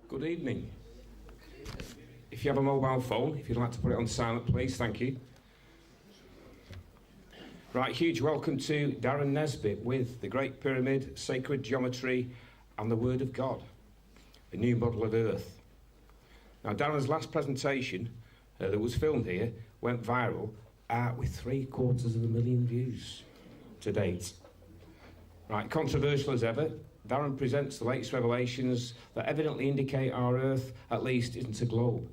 Good evening. If you have a mobile phone, if you'd like to put it on silent, please, thank you. Right, huge welcome to Darren Nesbit with the Great Pyramid, Sacred Geometry and the Word of God, a new model of Earth. Now, Darren's last presentation that was filmed here went viral with 750,000 views to date. Right, controversial as ever, Darren presents the latest revelations that evidently indicate our Earth, at least, isn't a globe.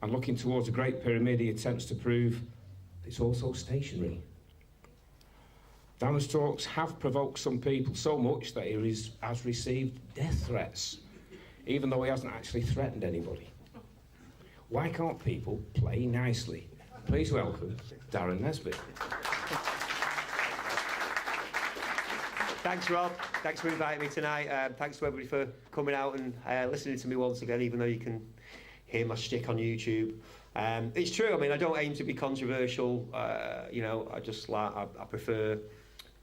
And looking towards the Great Pyramid, he attempts to prove it's also stationary. Darren's talks have provoked some people so much that he has received death threats, even though he hasn't actually threatened anybody. Why can't people play nicely? Please welcome Darren Nesbit. Thanks, Rob. Thanks for inviting me tonight. Thanks to everybody for coming out and listening to me once again, even though you can hear my shtick on YouTube. It's true. I mean, I don't aim to be controversial. I just I prefer.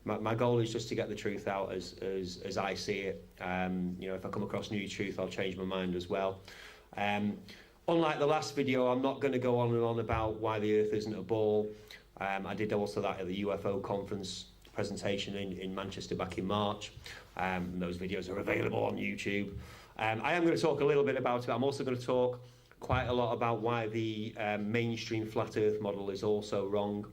My goal is just to get the truth out as I see it. If I come across new truth, I'll change my mind as well. Unlike the last video, I'm not going to go on and on about why the Earth isn't a ball. I did also that at the UFO conference presentation in Manchester back in March. Those videos are available on YouTube. I am going to talk a little bit about it. I'm also going to talk quite a lot about why the mainstream flat Earth model is also wrong.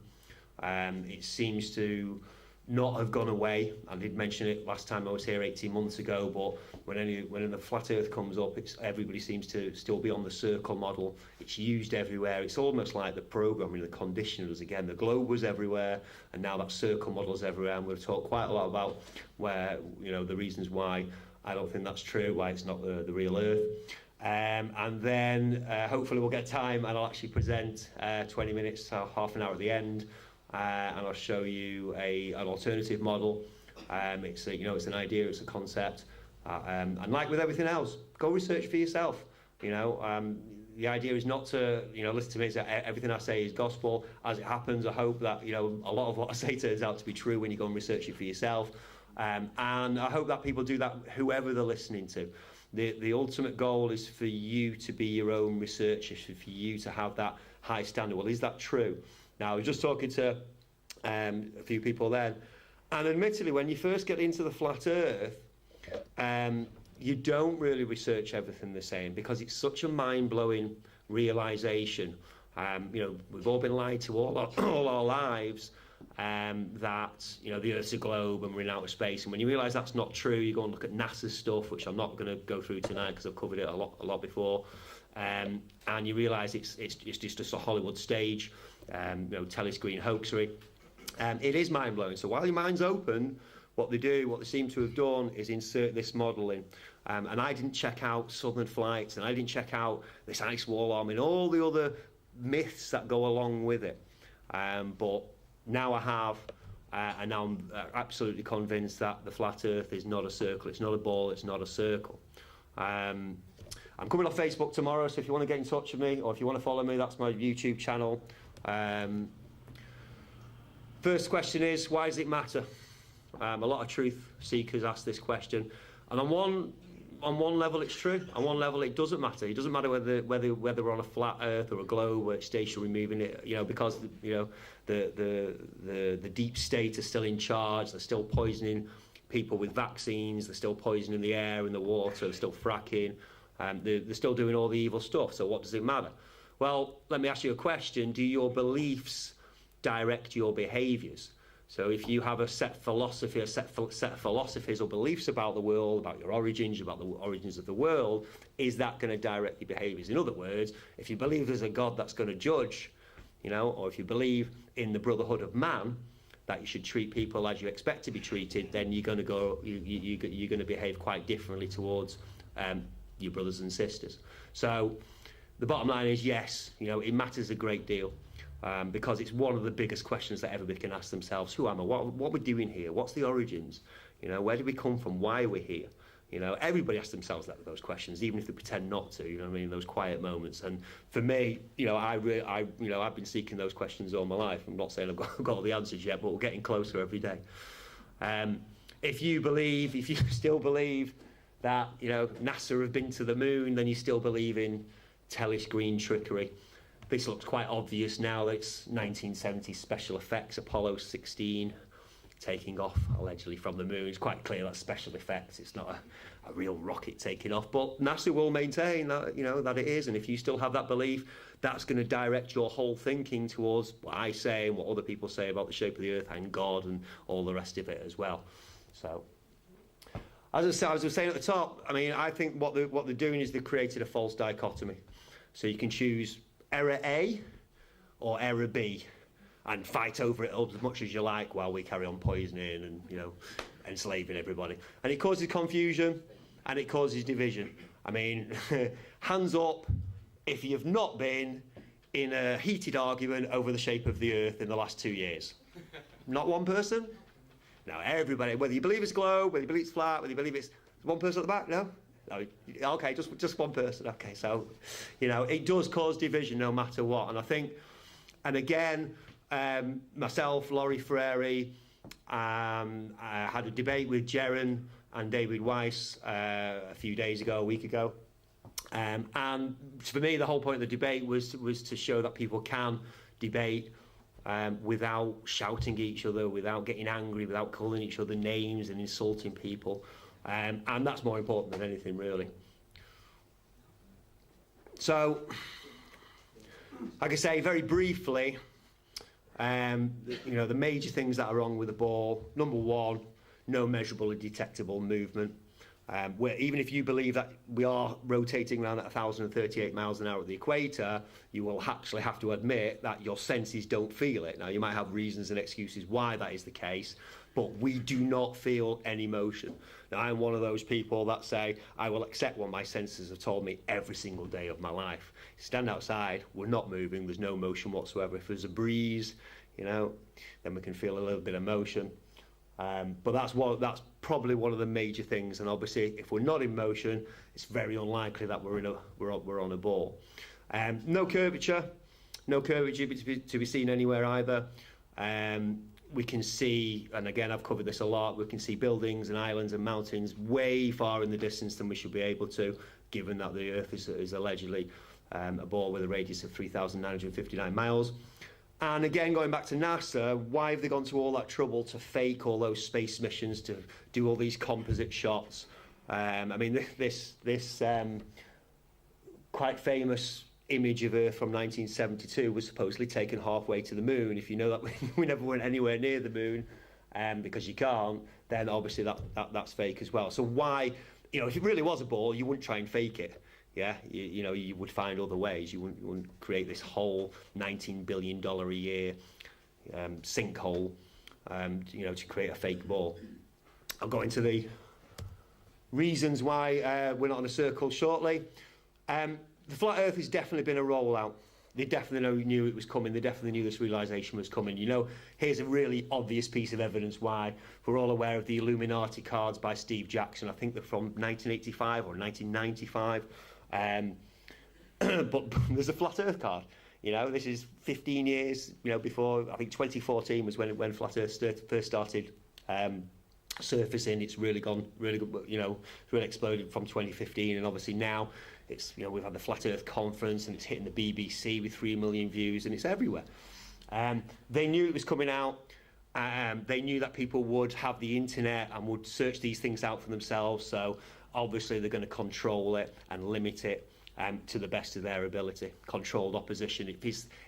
It seems to not have gone away. I did mention it last time I was here 18 months ago, but when the flat Earth comes up, everybody seems to still be on the circle model. It's used everywhere. It's almost like the programming, the conditioners again. The globe was everywhere, and now that circle model is everywhere. I'm going to talk quite a lot about the reasons why I don't think that's true, why it's not the real Earth. And then hopefully we'll get time and I'll actually present 20 minutes, half an hour at the end. And I'll show you an alternative model. It's an idea, it's a concept, and like with everything else, go research for yourself. The idea is not to listen to me. Everything I say is gospel. As it happens, I hope that a lot of what I say turns out to be true when you go and research it for yourself. And I hope that people do that, whoever they're listening to. The ultimate goal is for you to be your own researcher, for you to have that high standard. Well, is that true? Now, I was just talking to a few people then, and admittedly, when you first get into the flat Earth, you don't really research everything the same because it's such a mind-blowing realisation. We've all been lied to all our lives that the Earth's a globe and we're in outer space, and when you realise that's not true, you go and look at NASA's stuff, which I'm not going to go through tonight because I've covered it a lot before. And you realise it's just a Hollywood stage, telescreen hoaxery. It is mind-blowing. So while your mind's open, what they seem to have done is insert this model in. And I didn't check out Southern Flights, and I didn't check out this ice wall arm and all the other myths that go along with it. But now I have, and now I'm absolutely convinced that the flat Earth is not a circle. It's not a ball. It's not a circle. I'm coming off Facebook tomorrow, so if you want to get in touch with me or if you want to follow me, that's my YouTube channel. First question is, why does it matter? A lot of truth seekers ask this question, and on one level it's true. On one level it doesn't matter. It doesn't matter whether we're on a flat Earth or a globe where it's stationary moving it. Because the deep state is still in charge. They're still poisoning people with vaccines. They're still poisoning the air and the water. They're still fracking. They're still doing all the evil stuff. So what does it matter? Well, let me ask you a question. Do your beliefs direct your behaviours? So if you have a set philosophy, a set of philosophies or beliefs about the world, about your origins, about the origins of the world, is that going to direct your behaviours? In other words, if you believe there's a God that's going to judge, or if you believe in the brotherhood of man, that you should treat people as you expect to be treated, then you're going to behave quite differently towards your brothers and sisters. So the bottom line is, yes, it matters a great deal. Because it's one of the biggest questions that everybody can ask themselves. Who am I? What are we doing here? What's the origins? Where do we come from? Why are we here? Everybody asks themselves those questions, even if they pretend not to. Those quiet moments. And for me, I've been seeking those questions all my life. I'm not saying I've got all the answers yet, but we're getting closer every day. If you still believe that, you know, NASA have been to the moon, then you still believe in Tellis green trickery. This looks quite obvious now that it's 1970s special effects, Apollo 16 taking off allegedly from the moon. It's quite clear that's special effects. It's not a real rocket taking off, but NASA will maintain that, you know, that it is. And if you still have that belief, that's going to direct your whole thinking towards what I say and what other people say about the shape of the earth and God and all the rest of it as well. So, as I was saying at the top, I mean, I think what they're doing is they've created a false dichotomy. So you can choose error A or error B and fight over it as much as you like while we carry on poisoning and, you know, enslaving everybody. And it causes confusion and it causes division. I mean, hands up if you've not been in a heated argument over the shape of the earth in the last 2 years. Not one person? No, everybody, whether you believe it's globe, whether you believe it's flat, whether you believe it's one person at the back, no? No, okay, just one person. Okay, so, you know, it does cause division no matter what. And I think, and again, myself, Laurie Ferreri, I had a debate with Darren and David Weiss a few days ago, a week ago. And for me, the whole point of the debate was to show that people can debate without shouting at each other, without getting angry, without calling each other names and insulting people. And that's more important than anything, really. So, like I say, very briefly, you know, the major things that are wrong with the ball. Number one, no measurable or detectable movement. Where even if you believe that we are rotating around at 1,038 miles an hour at the equator, you will actually have to admit that your senses don't feel it. Now, you might have reasons and excuses why that is the case, but we do not feel any motion. Now, I'm one of those people that say, I will accept what my senses have told me every single day of my life. Stand outside, we're not moving, there's no motion whatsoever. If there's a breeze, you know, then we can feel a little bit of motion. But that's probably one of the major things. And obviously, if we're not in motion, it's very unlikely that we're on a ball. No curvature to be seen anywhere either. We can see, and again, I've covered this a lot, we can see buildings and islands and mountains way far in the distance than we should be able to, given that the Earth is allegedly a ball with a radius of 3,959 miles. And again, going back to NASA, why have they gone to all that trouble to fake all those space missions, to do all these composite shots? I mean, this quite famous image of Earth from 1972 was supposedly taken halfway to the moon. If you know that we never went anywhere near the moon, because you can't, then obviously that's fake as well. So why, you know, if it really was a ball, you wouldn't try and fake it. Yeah, you know, you would find other ways. You wouldn't create this whole $19 billion a year sinkhole, you know, to create a fake ball. I'll go into the reasons why we're not in a circle shortly. The flat Earth has definitely been a rollout. They definitely knew it was coming. They definitely knew this realisation was coming. You know, here's a really obvious piece of evidence why. We're all aware of the Illuminati cards by Steve Jackson. I think they're from 1985 or 1995. But there's a flat Earth card. You know, this is 15 years, you know, before, I think 2014 was when flat Earth first started surfacing. It's really gone, really good, you know, really exploded from 2015, and obviously now it's, you know, we've had the Flat Earth Conference and it's hitting the BBC with 3 million views and it's everywhere. They knew it was coming out. They knew that people would have the internet and would search these things out for themselves, so obviously they're going to control it and limit it to the best of their ability. Controlled opposition. If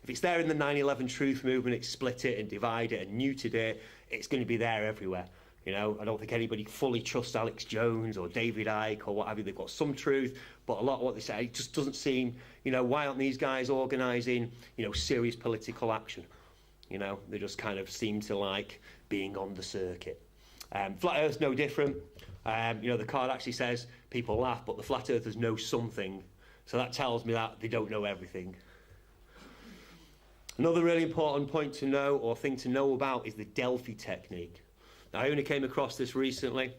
it's there in the 9/11 truth movement, it split it and divided it and neutered it, it's going to be there everywhere. You know, I don't think anybody fully trusts Alex Jones or David Icke or what have you. They've got some truth, but a lot of what they say, it just doesn't seem, you know, why aren't these guys organising, you know, serious political action? You know, they just kind of seem to like being on the circuit. Flat Earth's no different. You know, the card actually says people laugh, but the flat earthers know something. So that tells me that they don't know everything. Another really important point to know, or thing to know about, is the Delphi technique. Now, I only came across this recently.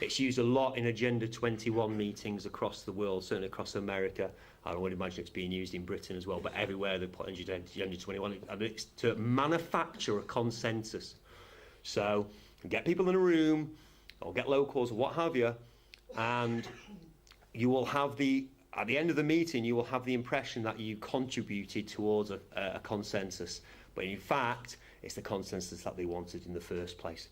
It's used a lot in Agenda 21 meetings across the world, certainly across America. I would imagine it's being used in Britain as well, but everywhere they put Agenda 21, and it's to manufacture a consensus. So, get people in a room, or get locals, or what have you, and you will have at the end of the meeting, you will have the impression that you contributed towards a consensus, but in fact, it's the consensus that they wanted in the first place.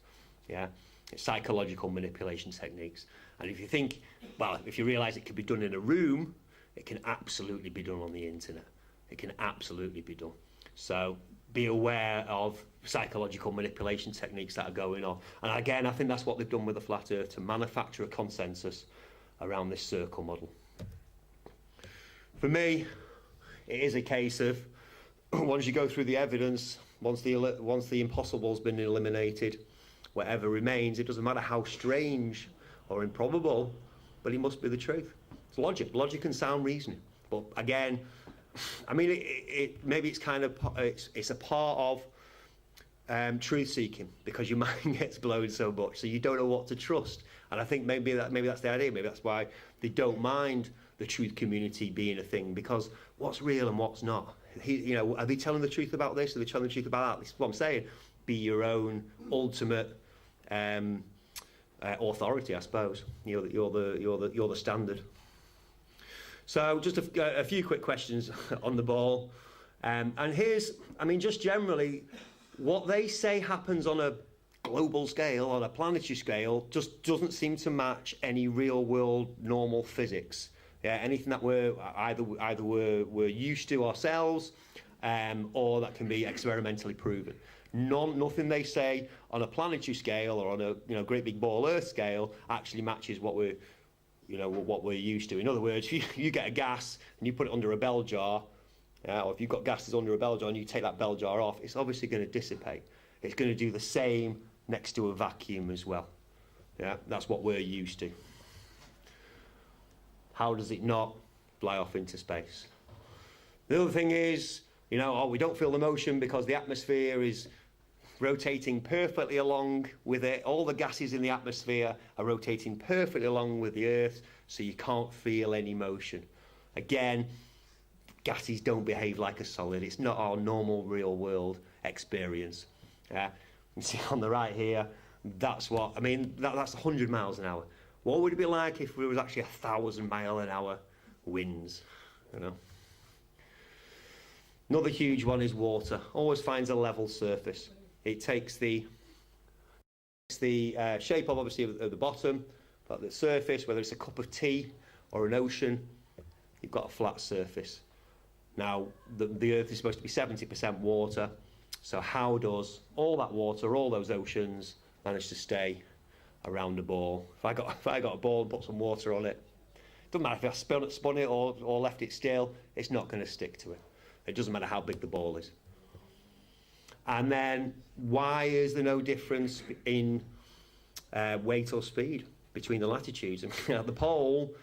Yeah, it's psychological manipulation techniques. And if you think, well, if you realise it could be done in a room, it can absolutely be done on the internet. It can absolutely be done. So be aware of psychological manipulation techniques that are going on. And again, I think that's what they've done with the flat earth, to manufacture a consensus around this circle model. For me, it is a case of, once you go through the evidence, once the impossible's been eliminated, whatever remains, it doesn't matter how strange or improbable, but it must be the truth. It's logic and sound reasoning. But again, I mean, maybe it's kind of, it's a part of truth seeking, because your mind gets blown so much, so you don't know what to trust. And I think maybe that's the idea. Maybe that's why they don't mind the truth community being a thing, because what's real and what's not. Are they telling the truth about this? Are they telling the truth about that? This is what I'm saying. Be your own ultimate authority, I suppose. You're the standard. So just a few quick questions on the ball. And here's, I mean, just generally, what they say happens on a global scale, on a planetary scale, just doesn't seem to match any real world normal physics. Yeah, anything that we're we're used to ourselves, or that can be experimentally proven. Nothing they say on a planetary scale or on a great big ball Earth scale actually matches what we're used to. In other words, you get a gas and you put it under a bell jar, or if you've got gases under a bell jar and you take that bell jar off, it's obviously going to dissipate. It's going to do the same next to a vacuum as well. Yeah, that's what we're used to. How does it not fly off into space? The other thing is, we don't feel the motion because the atmosphere is rotating perfectly along with it. All the gases in the atmosphere are rotating perfectly along with the Earth, so you can't feel any motion. Again, gases don't behave like a solid. It's not our normal real world experience. You see on the right here, that's 100 miles an hour. What would it be like if there was actually 1,000 mile an hour winds? Another huge one is water. Always finds a level surface. It takes the shape of, obviously, of the bottom, but the surface, whether it's a cup of tea or an ocean, you've got a flat surface. Now, the Earth is supposed to be 70% water, so how does all that water, all those oceans, manage to stay around a ball? If I got a ball and put some water on it, doesn't matter if I spun it or left it still, it's not going to stick to it. It doesn't matter how big the ball is. And then, why is there no difference in weight or speed between the latitudes? At the pole,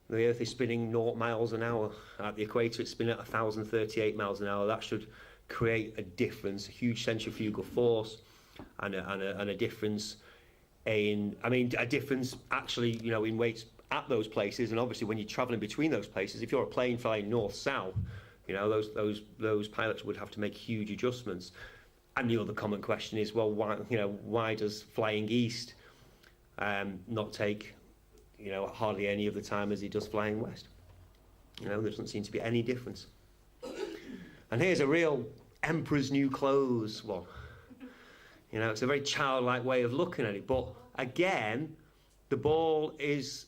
the Earth is spinning 0 miles an hour. At the equator, it's spinning at 1,038 miles an hour. That should create a difference, a huge centrifugal force, and a difference a difference actually, in weights at those places. And obviously, when you're travelling between those places, if you're a plane flying north-south, those pilots would have to make huge adjustments. And the other common question is, well, why does flying east not take, hardly any of the time as he does flying west? There doesn't seem to be any difference. And here's a real emperor's new clothes one. It's a very childlike way of looking at it. But again, the ball it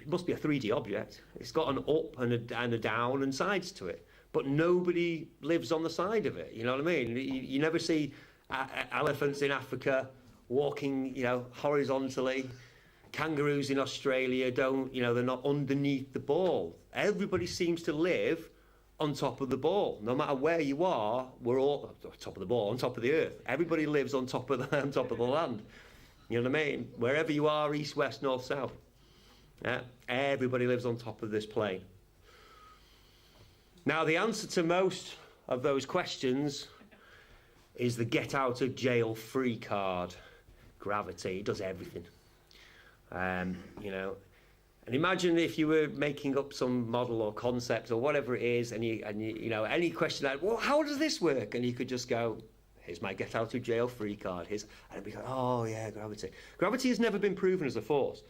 must be a 3D object. It's got an up and a down and sides to it. But nobody lives on the side of it. You know what I mean? You never see elephants in Africa walking, horizontally. Kangaroos in Australia don't, they're not underneath the ball. Everybody seems to live on top of the ball. No matter where you are, we're all on top of the ball, on top of the Earth. Everybody lives on top of the land. You know what I mean? Wherever you are, east, west, north, south. Yeah, everybody lives on top of this plane. Now, the answer to most of those questions is the get out of jail free card. Gravity. It does everything. And imagine if you were making up some model or concept or whatever it is, and you any question like, well, how does this work? And you could just go, here's my get out of jail free card. And it'd be like, oh yeah, gravity. Gravity has never been proven as a force.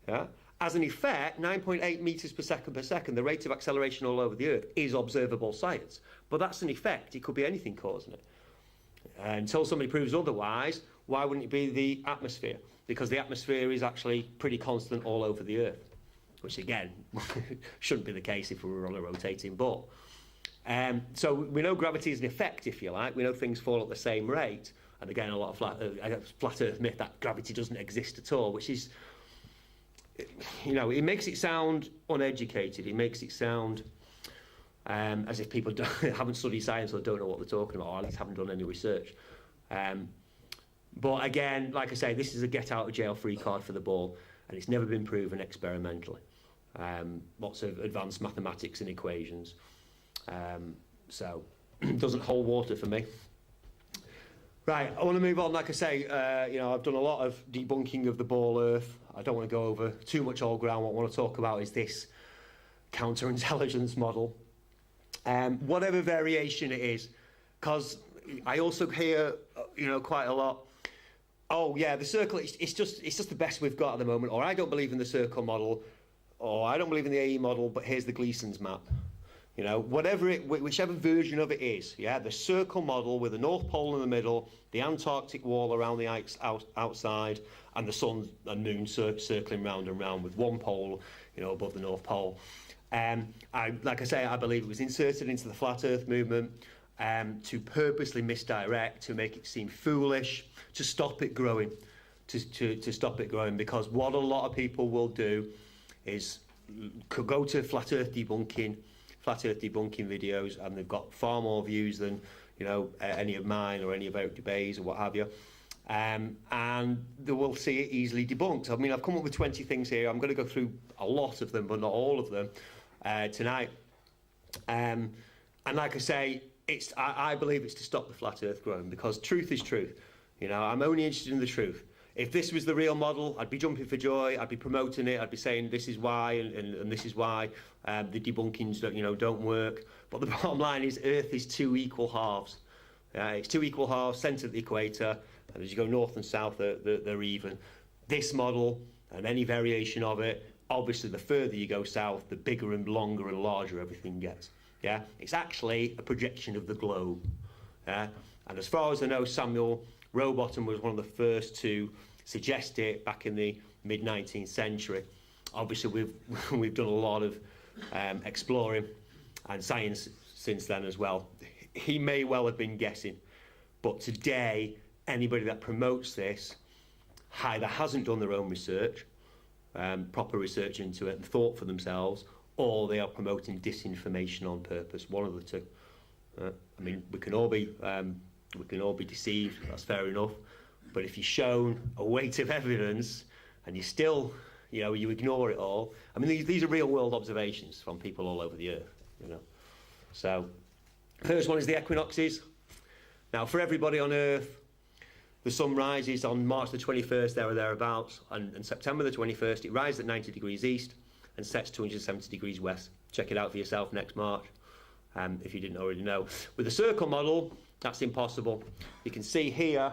Yeah? As an effect, 9.8 metres per second, the rate of acceleration all over the Earth is observable science. But that's an effect. It could be anything causing it. Until somebody proves otherwise, why wouldn't it be the atmosphere? Because the atmosphere is actually pretty constant all over the Earth, which again, shouldn't be the case if we were on a rotating ball. So we know gravity is an effect, if you like. We know things fall at the same rate. And again, a lot of flat Earth myth that gravity doesn't exist at all, which is, you know, it makes it sound uneducated. It makes it sound as if people haven't studied science or don't know what they're talking about, or at least haven't done any research. But again, like I say, this is a get-out-of-jail-free card for the ball, and it's never been proven experimentally. Lots of advanced mathematics and equations. So it doesn't hold water for me. Right, I want to move on. Like I say, you know, I've done a lot of debunking of the ball Earth. I don't want to go over too much old ground. What I want to talk about is this counterintelligence model. Whatever variation it is, because I also hear, you know, quite a lot, oh yeah, the circle, it's just the best we've got at the moment, or I don't believe in the circle model, or I don't believe in the AE model, but here's the Gleason's map. You know, whichever version of it is, yeah, the circle model with the North Pole in the middle, the Antarctic wall around the outside, and the sun and moon circling round and round with one pole, you know, above the North Pole. Like I say, I believe it was inserted into the Flat Earth movement to purposely misdirect, to make it seem foolish, to stop it growing, to stop it growing, because what a lot of people will do is go to flat earth debunking videos, and they've got far more views than, you know, any of mine or any of Eric Dubé's or what have you, and they will see it easily debunked. I mean, I've come up with 20 things here. I'm going to go through a lot of them, but not all of them tonight. And like I say, I believe it's to stop the flat earth growing, because truth is truth. You know, I'm only interested in the truth. If this was the real model, I'd be jumping for joy. I'd be promoting it. I'd be saying this is why and this is why the debunkings don't work. But the bottom line is, Earth is two equal halves. It's two equal halves, centre of the equator, and as you go north and south, they're even. This model and any variation of it, obviously, the further you go south, the bigger and longer and larger everything gets. Yeah, it's actually a projection of the globe. Yeah, and as far as I know, Samuel Rowbottom was one of the first to suggest it back in the mid-19th century. Obviously, we've done a lot of exploring and science since then as well. He may well have been guessing, but today, anybody that promotes this either hasn't done their own research, proper research into it, and thought for themselves, or they are promoting disinformation on purpose. One of the two. I mean, we can all be deceived. That's fair enough. But if you're shown a weight of evidence and you still, you ignore it all. I mean, these are real-world observations from people all over the Earth. So, first one is the equinoxes. Now, for everybody on Earth, the sun rises on March the 21st, there or thereabouts, and September the 21st, it rises at 90 degrees east and sets 270 degrees west. Check it out for yourself next March, if you didn't already know. With the circle model, that's impossible. You can see here,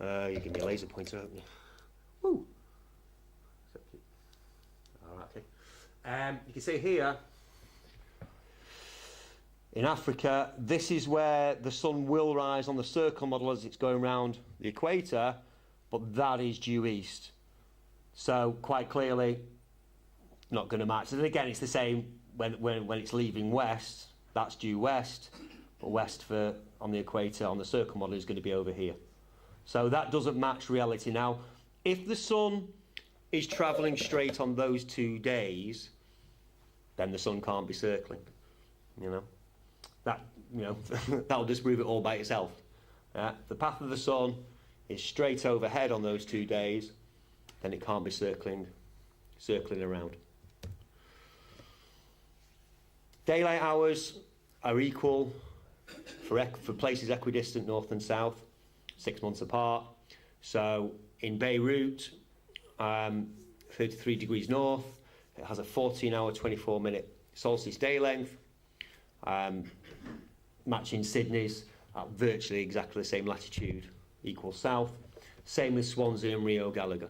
you give me a laser pointer, haven't you? Woo! All right, okay. You can see here, in Africa, this is where the sun will rise on the circle model as it's going around the equator, but that is due east. So quite clearly, not going to match. And again, it's the same when it's leaving west, that's due west, but west on the equator, on the circle model, is going to be over here. So that doesn't match reality. Now, if the sun is travelling straight on those 2 days, then the sun can't be circling, that'll disprove it all by itself. The path of the sun is straight overhead on those 2 days, then it can't be circling around. Daylight hours are equal for places equidistant north and south, 6 months apart. So in Beirut, 33 degrees north, it has a 14-hour, 24-minute solstice day length, matching Sydney's at virtually exactly the same latitude, equal south. Same with Swansea and Rio Gallagher.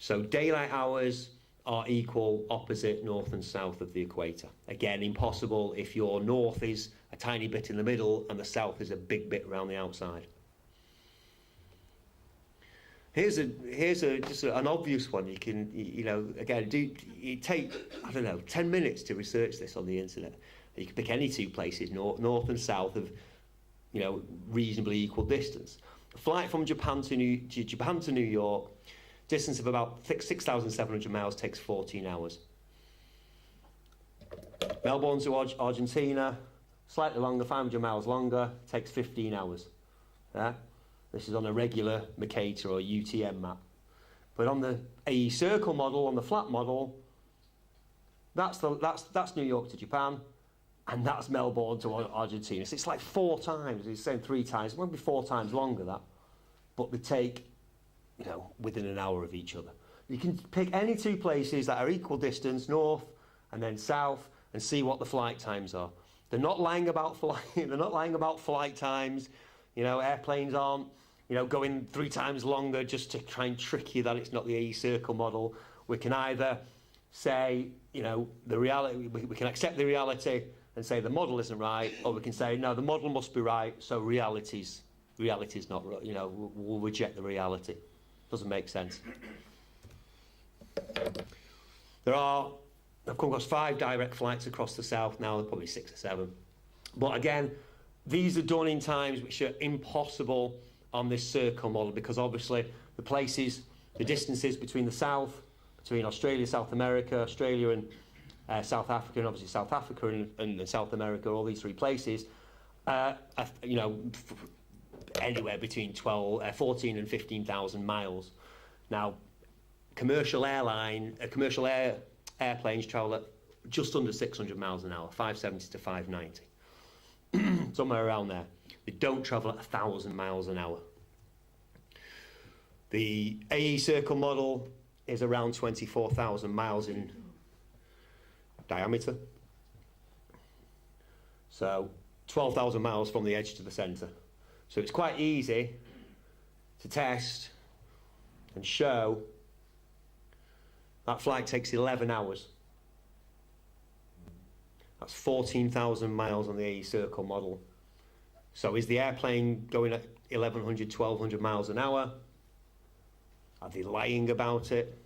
So daylight hours are equal opposite north and south of the equator. Again, impossible if your north is a tiny bit in the middle and the south is a big bit around the outside. Here's just an obvious one. You can, again, take, 10 minutes to research this on the internet. You can pick any two places, north and south of, reasonably equal distance. A flight from Japan to New York, distance of about 6,700 miles, takes 14 hours. Melbourne to Argentina, slightly longer, 500 miles longer, takes 15 hours. Yeah? This is on a regular Mercator or UTM map. But on the AE circle model, on the flat model, that's New York to Japan, and that's Melbourne to Argentina. So it's like 4 times, it's saying 3 times, it won't be 4 times longer that, but they take, within an hour of each other. You can pick any two places that are equal distance, north and then south, and see what the flight times are. They're not lying about flight times. Airplanes aren't, going 3 times longer just to try and trick you that it's not the AE circle model. We can either say, the reality, we can accept the reality and say the model isn't right, or we can say, no, the model must be right, so reality's not right. We'll reject the reality. Doesn't make sense. There are, of course, 5 direct flights across the south now, probably 6 or 7. But again, these are done in times which are impossible on this circle model, because obviously the distances between the south, between Australia, South America, Australia and South Africa, and obviously South Africa and South America, all these 3 places, anywhere between 14 and 15,000 miles. Now, commercial airplanes travel at just under 600 miles an hour, 570 to 590. Somewhere around there. They don't travel at 1,000 miles an hour. The AE circle model is around 24,000 miles in diameter. So 12,000 miles from the edge to the centre. So it's quite easy to test and show that flight takes 11 hours. That's 14,000 miles on the AE circle model. So is the airplane going at 1,100, 1,200 miles an hour? Are they lying about it?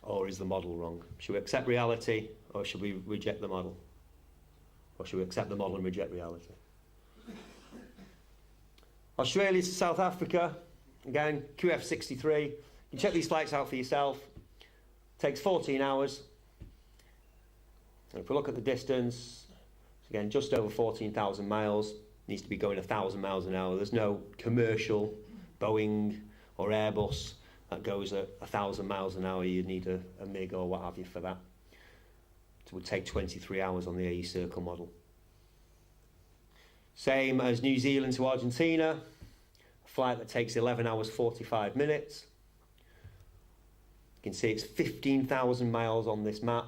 Or is the model wrong? Should we accept reality, or should we reject the model? Or should we accept the model and reject reality? Australia to South Africa, again, QF63. You can check these flights out for yourself. Takes 14 hours. And if we look at the distance, again, just over 14,000 miles, needs to be going 1,000 miles an hour. There's no commercial Boeing or Airbus that goes at 1,000 miles an hour. You'd need a MiG or what have you for that. It would take 23 hours on the AE circle model. Same as New Zealand to Argentina, a flight that takes 11 hours 45 minutes. You can see it's 15,000 miles on this map.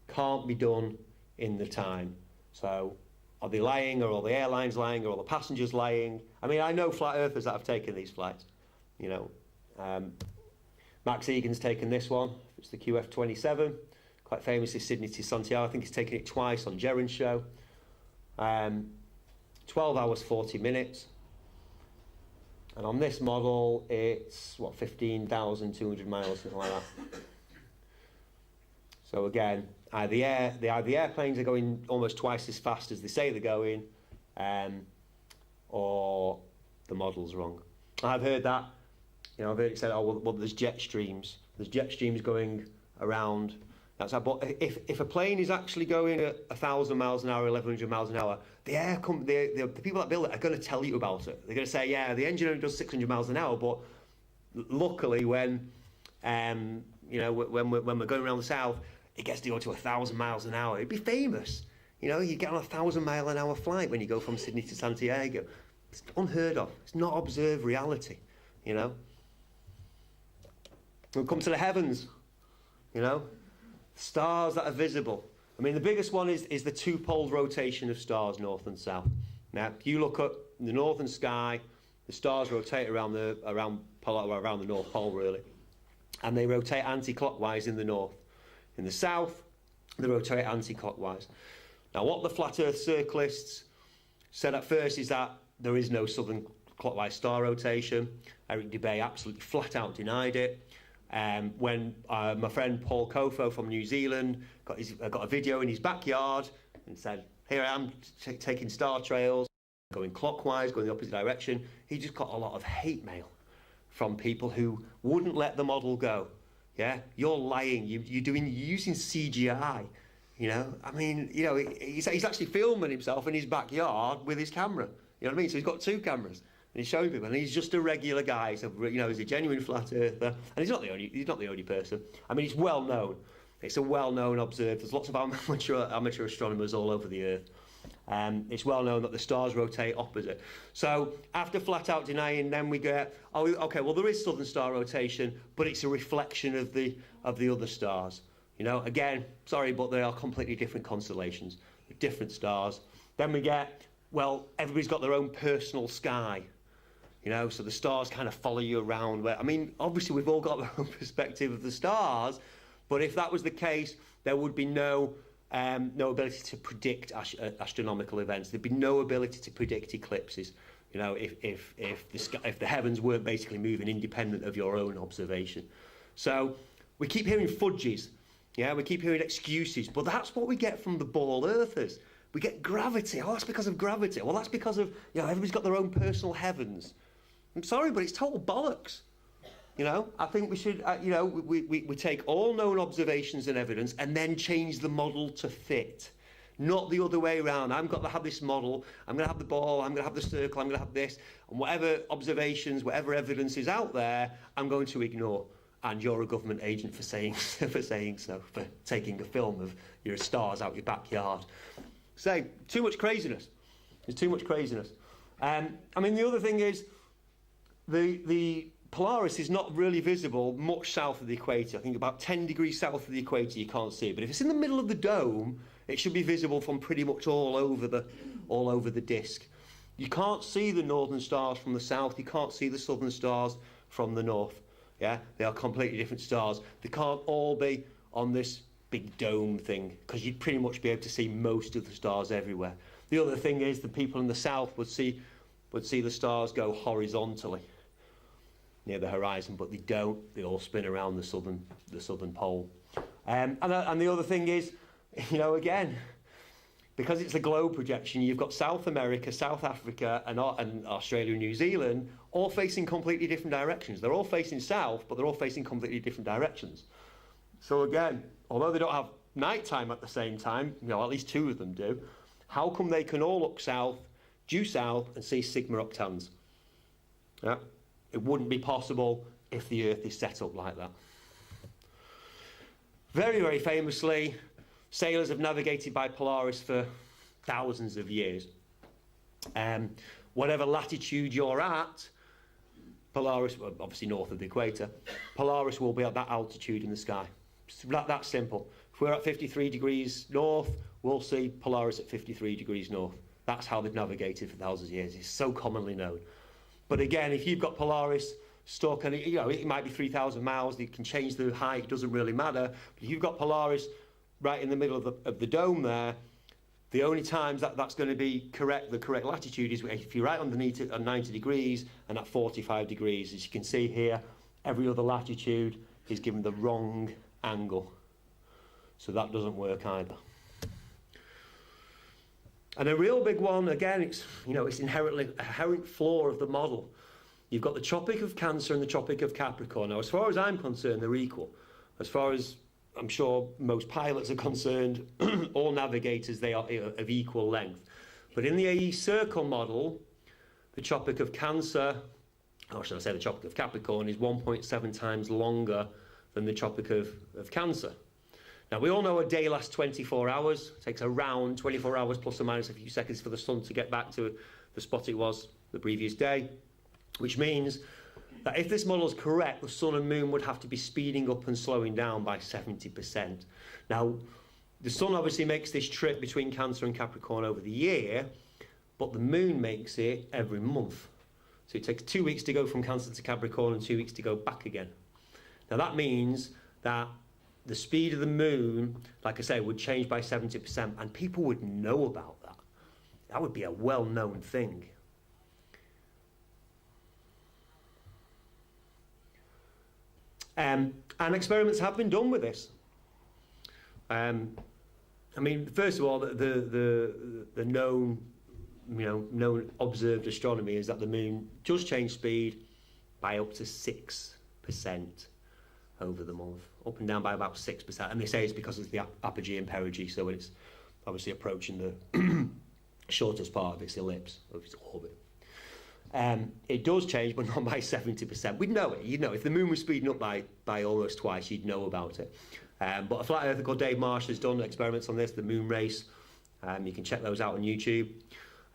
Can't be done in the time. So are they lying, or are the airlines lying, or are the passengers lying? I mean, I know flat earthers that have taken these flights. Max Egan's taken this one. It's the QF27. Quite famously, Sydney to Santiago. I think he's taken it twice on Darren's show. 12 hours 40 minutes. And on this model, it's 15,200 miles, something like that. So again, either the airplanes are going almost twice as fast as they say they're going, or the model's wrong. I've heard that. I've heard it said, well, there's jet streams. There's jet streams going around. That's how, but if a plane is actually going at 1,000 miles an hour, 1,100 miles an hour, the people that build it are going to tell you about it. They're going to say, yeah, the engine only does 600 miles an hour, but luckily when we're going around the south, it gets to go to 1,000 miles an hour. It'd be famous. You get on a 1,000 mile an hour flight when you go from Sydney to Santiago. It's unheard of. It's not observed reality. We'll come to the heavens. Stars that are visible. I mean, the biggest one is the two-pole rotation of stars, north and south. Now, if you look at the northern sky The stars rotate around the North Pole, really, and they rotate anti-clockwise in the north. In the south, they rotate anti-clockwise. Now, what the flat Earth circlists said at first is that there is no southern clockwise star rotation. Eric Dubay absolutely flat out denied it. When my friend Paul Kofo from New Zealand got a video in his backyard and said, "Here I am taking star trails, going clockwise, going the opposite direction," he just got a lot of hate mail from people who wouldn't let the model go. Yeah, you're lying. You're using CGI. You know, I mean, you know, he's actually filming himself in his backyard with his camera. You know what I mean? So he's got 2 cameras, and he's showing people, and he's just a regular guy. So, you know, he's a genuine flat earther, and he's not the only person. I mean, he's well known. It's a well-known observed. There's lots of amateur astronomers all over the Earth. It's well known that the stars rotate opposite. So after flat out denying, then we get, oh, okay, well, there is southern star rotation, but it's a reflection of the other stars. You know, again, sorry, but they are completely different constellations, different stars. Then we get, well, everybody's got their own personal sky. You know, so the stars kind of follow you around. I mean, obviously we've all got our own perspective of the stars, but if that was the case, there would be no ability to predict astronomical events. There'd be no ability to predict eclipses. You know, if the heavens weren't basically moving independent of your own observation. So we keep hearing fudges. Yeah, we keep hearing excuses, but that's what we get from the ball earthers. We get gravity. Oh, that's because of gravity. Well, that's because of, you know, everybody's got their own personal heavens. I'm sorry, but it's total bollocks. You know, I think we should, you know, we take all known observations and evidence and then change the model to fit. Not the other way around. I'm going to have this model, I'm going to have the ball, I'm going to have the circle, I'm going to have this, and whatever observations, whatever evidence is out there, I'm going to ignore. And you're a government agent for saying so, for taking a film of your stars out your backyard. So, too much craziness. There's too much craziness. I mean, the other thing is, the Polaris is not really visible much south of the equator. I think about 10 degrees south of the equator you can't see it. But if it's in the middle of the dome, it should be visible from pretty much all over the disk. You can't see the northern stars from the south. You can't see the southern stars from the north. Yeah, they are completely different stars. They can't all be on this big dome thing because you'd pretty much be able to see most of the stars everywhere. The other thing is the people in the south would see the stars go horizontally near the horizon, but they don't. They all spin around the southern pole. And the other thing is, you know, again, because it's a globe projection, you've got South America, South Africa, and Australia and New Zealand all facing completely different directions. They're all facing south, but they're all facing completely different directions. So again, although they don't have nighttime at the same time, you know, at least 2 of them do, how come they can all look south, due south, and see Sigma Octans? Yeah, it wouldn't be possible if the Earth is set up like that. Very, very famously, sailors have navigated by Polaris for thousands of years. Whatever latitude you're at, Polaris, obviously north of the equator, Polaris will be at that altitude in the sky. It's that simple. If we're at 53 degrees north, we'll see Polaris at 53 degrees north. That's how they've navigated for thousands of years. It's so commonly known. But again, if you've got Polaris stuck, and you know, it might be 3,000 miles, you can change the height, it doesn't really matter. But if you've got Polaris right in the middle of the dome there, the only times that's going to be correct, the correct latitude is if you're right underneath it at 90 degrees and at 45 degrees. As you can see here, every other latitude is given the wrong angle. So that doesn't work either. And a real big one, again, it's inherent flaw of the model. You've got the Tropic of Cancer and the Tropic of Capricorn. Now, as far as I'm concerned, they're equal. As far as I'm sure most pilots are concerned, all navigators, they are of equal length. But in the AE circle model, the Tropic of Cancer, or should I say the Tropic of Capricorn, is 1.7 times longer than the Tropic of Cancer. Now, we all know a day lasts 24 hours. It takes around 24 hours plus or minus a few seconds for the sun to get back to the spot it was the previous day, which means that if this model is correct, the sun and moon would have to be speeding up and slowing down by 70%. Now, the sun obviously makes this trip between Cancer and Capricorn over the year, but the moon makes it every month. So it takes 2 weeks to go from Cancer to Capricorn and 2 weeks to go back again. Now that means that the speed of the moon, like I say, would change by 70%, and people would know about that. That would be a well-known thing. And experiments have been done with this. I mean, first of all, the known, known observed astronomy is that the moon does change speed by up to 6% over the month, up and down by about 6%. And they say it's because of the apogee and perigee, so it's obviously approaching the shortest part of its ellipse, of its orbit. It does change, but not by 70%. We'd know it. You'd know. If the moon was speeding up by almost twice, you'd know about it. But a flat earther called Dave Marsh has done experiments on this, the moon race. You can check those out on YouTube.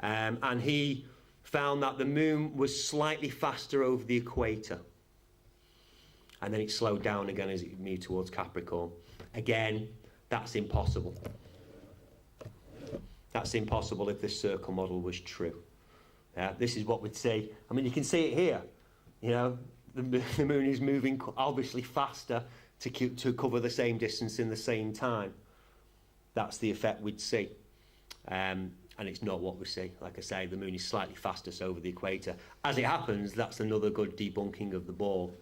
And he found that the moon was slightly faster over the equator. And then it slowed down again as it moved towards Capricorn. Again, that's impossible. That's impossible if this circle model was true. This is what we'd see. I mean, you can see it here. The moon is moving obviously faster to cover the same distance in the same time. That's the effect we'd see. And it's not what we see. Like I say, the moon is slightly faster over the equator. As it happens, that's another good debunking of the ball,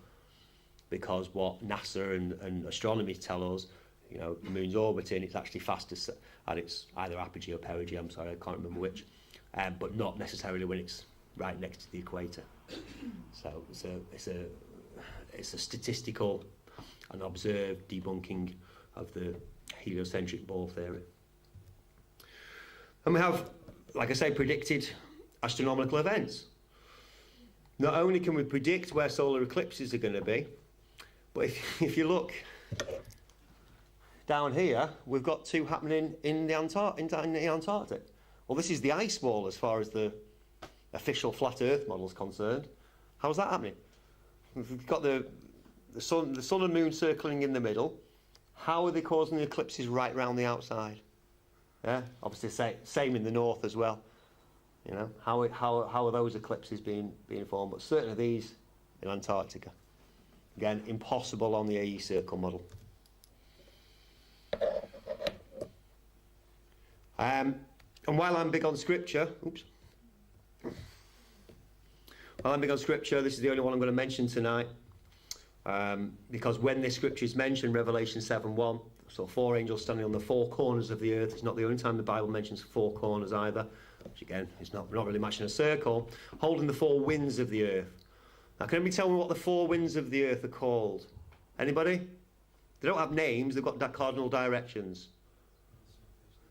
because what NASA and astronomy tell us, the moon's orbiting, it's actually faster at its either apogee or perigee, I'm sorry, I can't remember which, but not necessarily when it's right next to the equator. So it's a statistical and observed debunking of the heliocentric ball theory. And we have, like I say, predicted astronomical events. Not only can we predict where solar eclipses are going to be, but if you look down here, we've got two happening in the Antarctic. Well, this is the ice wall as far as the official flat Earth model is concerned. How's that happening? We've got the sun and moon circling in the middle. How are they causing the eclipses right round the outside? Yeah, obviously same in the north as well. How are those eclipses being formed? But certainly these in Antarctica. Again, impossible on the AE circle model. And while I'm big on scripture, this is the only one I'm going to mention tonight, because when this scripture is mentioned, Revelation 7:1, so 4 angels standing on the 4 corners of the earth. It's not the only time the Bible mentions 4 corners either, which again is not really matching a circle, holding the 4 winds of the earth. Now, can anybody tell me what the 4 winds of the earth are called? Anybody? They don't have names, they've got cardinal directions.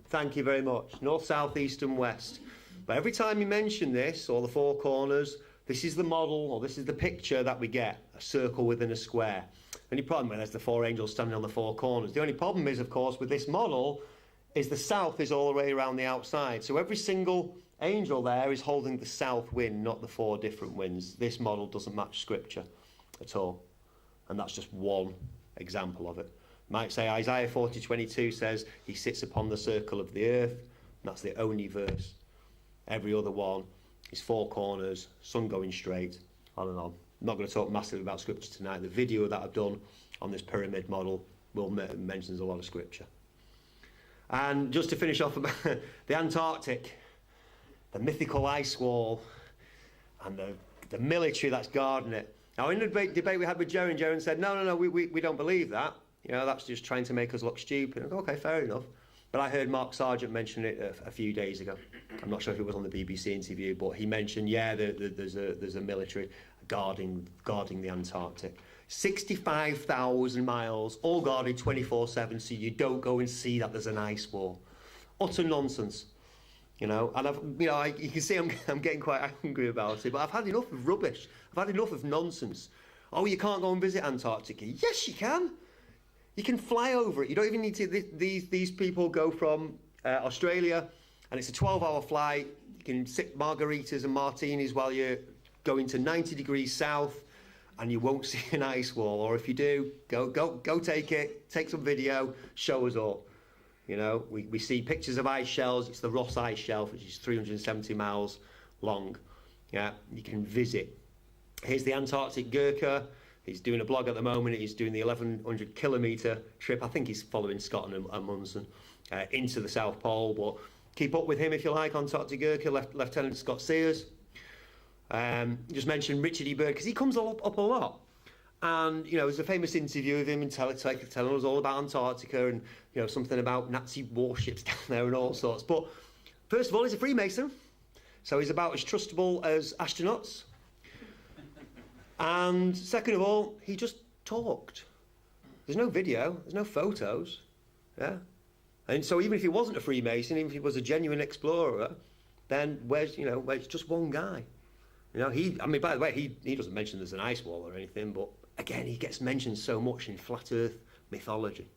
Thank you very much. North, south, east and west. But every time you mention this, or the 4 corners, this is the model, or this is the picture that we get, a circle within a square. The only problem is there's the 4 angels standing on the 4 corners. The only problem is, of course, with this model, is the south is all the way around the outside. So every single angel there is holding the south wind, not the 4 different winds. This model doesn't match scripture at all. And that's just one example of it. Might say Isaiah 40:22 says he sits upon the circle of the earth. And that's the only verse. Every other one is 4 corners, sun going straight, on and on. I'm not going to talk massively about scripture tonight. The video that I've done on this pyramid model mentions a lot of scripture. And just to finish off about the Antarctic, the mythical ice wall, and the military that's guarding it. Now, in the debate we had with Darren said, no, we don't believe that. That's just trying to make us look stupid. I go, okay, fair enough. But I heard Mark Sargent mention it a few days ago. I'm not sure if it was on the BBC interview, but he mentioned, there's a military guarding the Antarctic. 65,000 miles, all guarded 24/7, so you don't go and see that there's an ice wall. Utter nonsense. And you can see I'm getting quite angry about it, but I've had enough of rubbish. I've had enough of nonsense. Oh, you can't go and visit Antarctica. Yes, you can. You can fly over it. You don't even need to. These people go from Australia, and it's a 12-hour flight. You can sip margaritas and martinis while you're going to 90 degrees south, and you won't see an ice wall. Or if you do, go take it. Take some video. Show us all. We see pictures of ice shells. It's the Ross Ice Shelf, which is 370 miles long. Yeah, you can visit. Here's the Antarctic Gurkha. He's doing a blog at the moment. He's doing the 1,100 kilometre trip. I think he's following Scott and Amundsen into the South Pole. But keep up with him if you like. Antarctic Gurkha, Lieutenant Scott Sears. Just mention Richard E. Byrd because he comes up a lot. And, you know, there's a famous interview with him and telling us all about Antarctica and, you know, something about Nazi warships down there and all sorts. But first of all, he's a Freemason. So he's about as trustable as astronauts. And second of all, he just talked. There's no video, there's no photos. Yeah. And so even if he wasn't a Freemason, even if he was a genuine explorer, then where's just one guy? You know, by the way, he doesn't mention there's an ice wall or anything, but again, he gets mentioned so much in flat Earth mythology.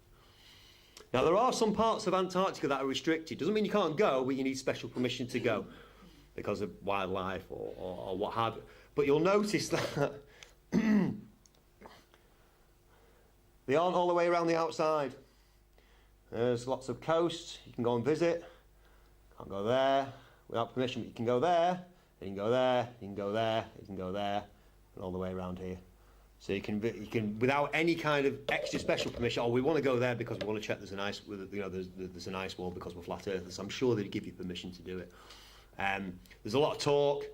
Now, there are some parts of Antarctica that are restricted. Doesn't mean you can't go, but you need special permission to go because of wildlife or what have you. But you'll notice that they aren't all the way around the outside. There's lots of coast. You can go and visit. Can't go there without permission, but you can go there. You can go there. You can go there. You can go there, and all the way around here. So you can without any kind of extra special permission. Oh, we want to go there because we want to check there's an ice. You know, there's an ice wall because we're flat earthers. I'm sure they'd give you permission to do it. There's a lot of talk.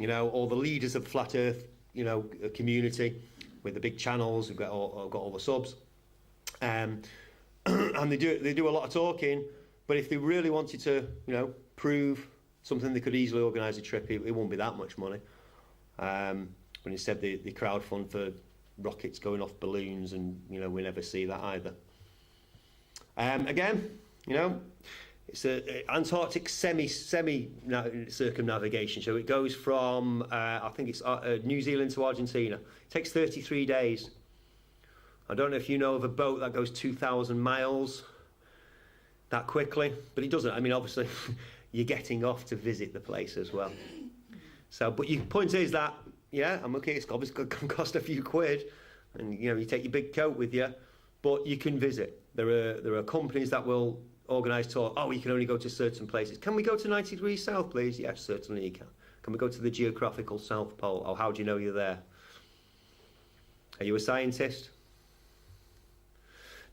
You know, all the leaders of the flat Earth, you know, community with the big channels who've got all the subs, and they do a lot of talking. But if they really wanted to, you know, prove something, they could easily organise a trip. It won't be that much money. But instead they crowdfund for rockets going off balloons, and you know we never see that either. Again, you know, it's a Antarctic semi circumnavigation. So it goes from I think it's New Zealand to Argentina. It takes 33 days. I don't know if you know of a boat that goes 2,000 miles that quickly, but it doesn't. I mean, obviously, you're getting off to visit the place as well. So, but your point is that, yeah, I'm okay. It's obviously going to cost a few quid, and you know, you take your big coat with you, but you can visit. There are companies that will organise tours. Oh, you can only go to certain places. Can we go to 90 degrees south, please? Yes, certainly you can. Can we go to the geographical South Pole? Oh, how do you know you're there? Are you a scientist?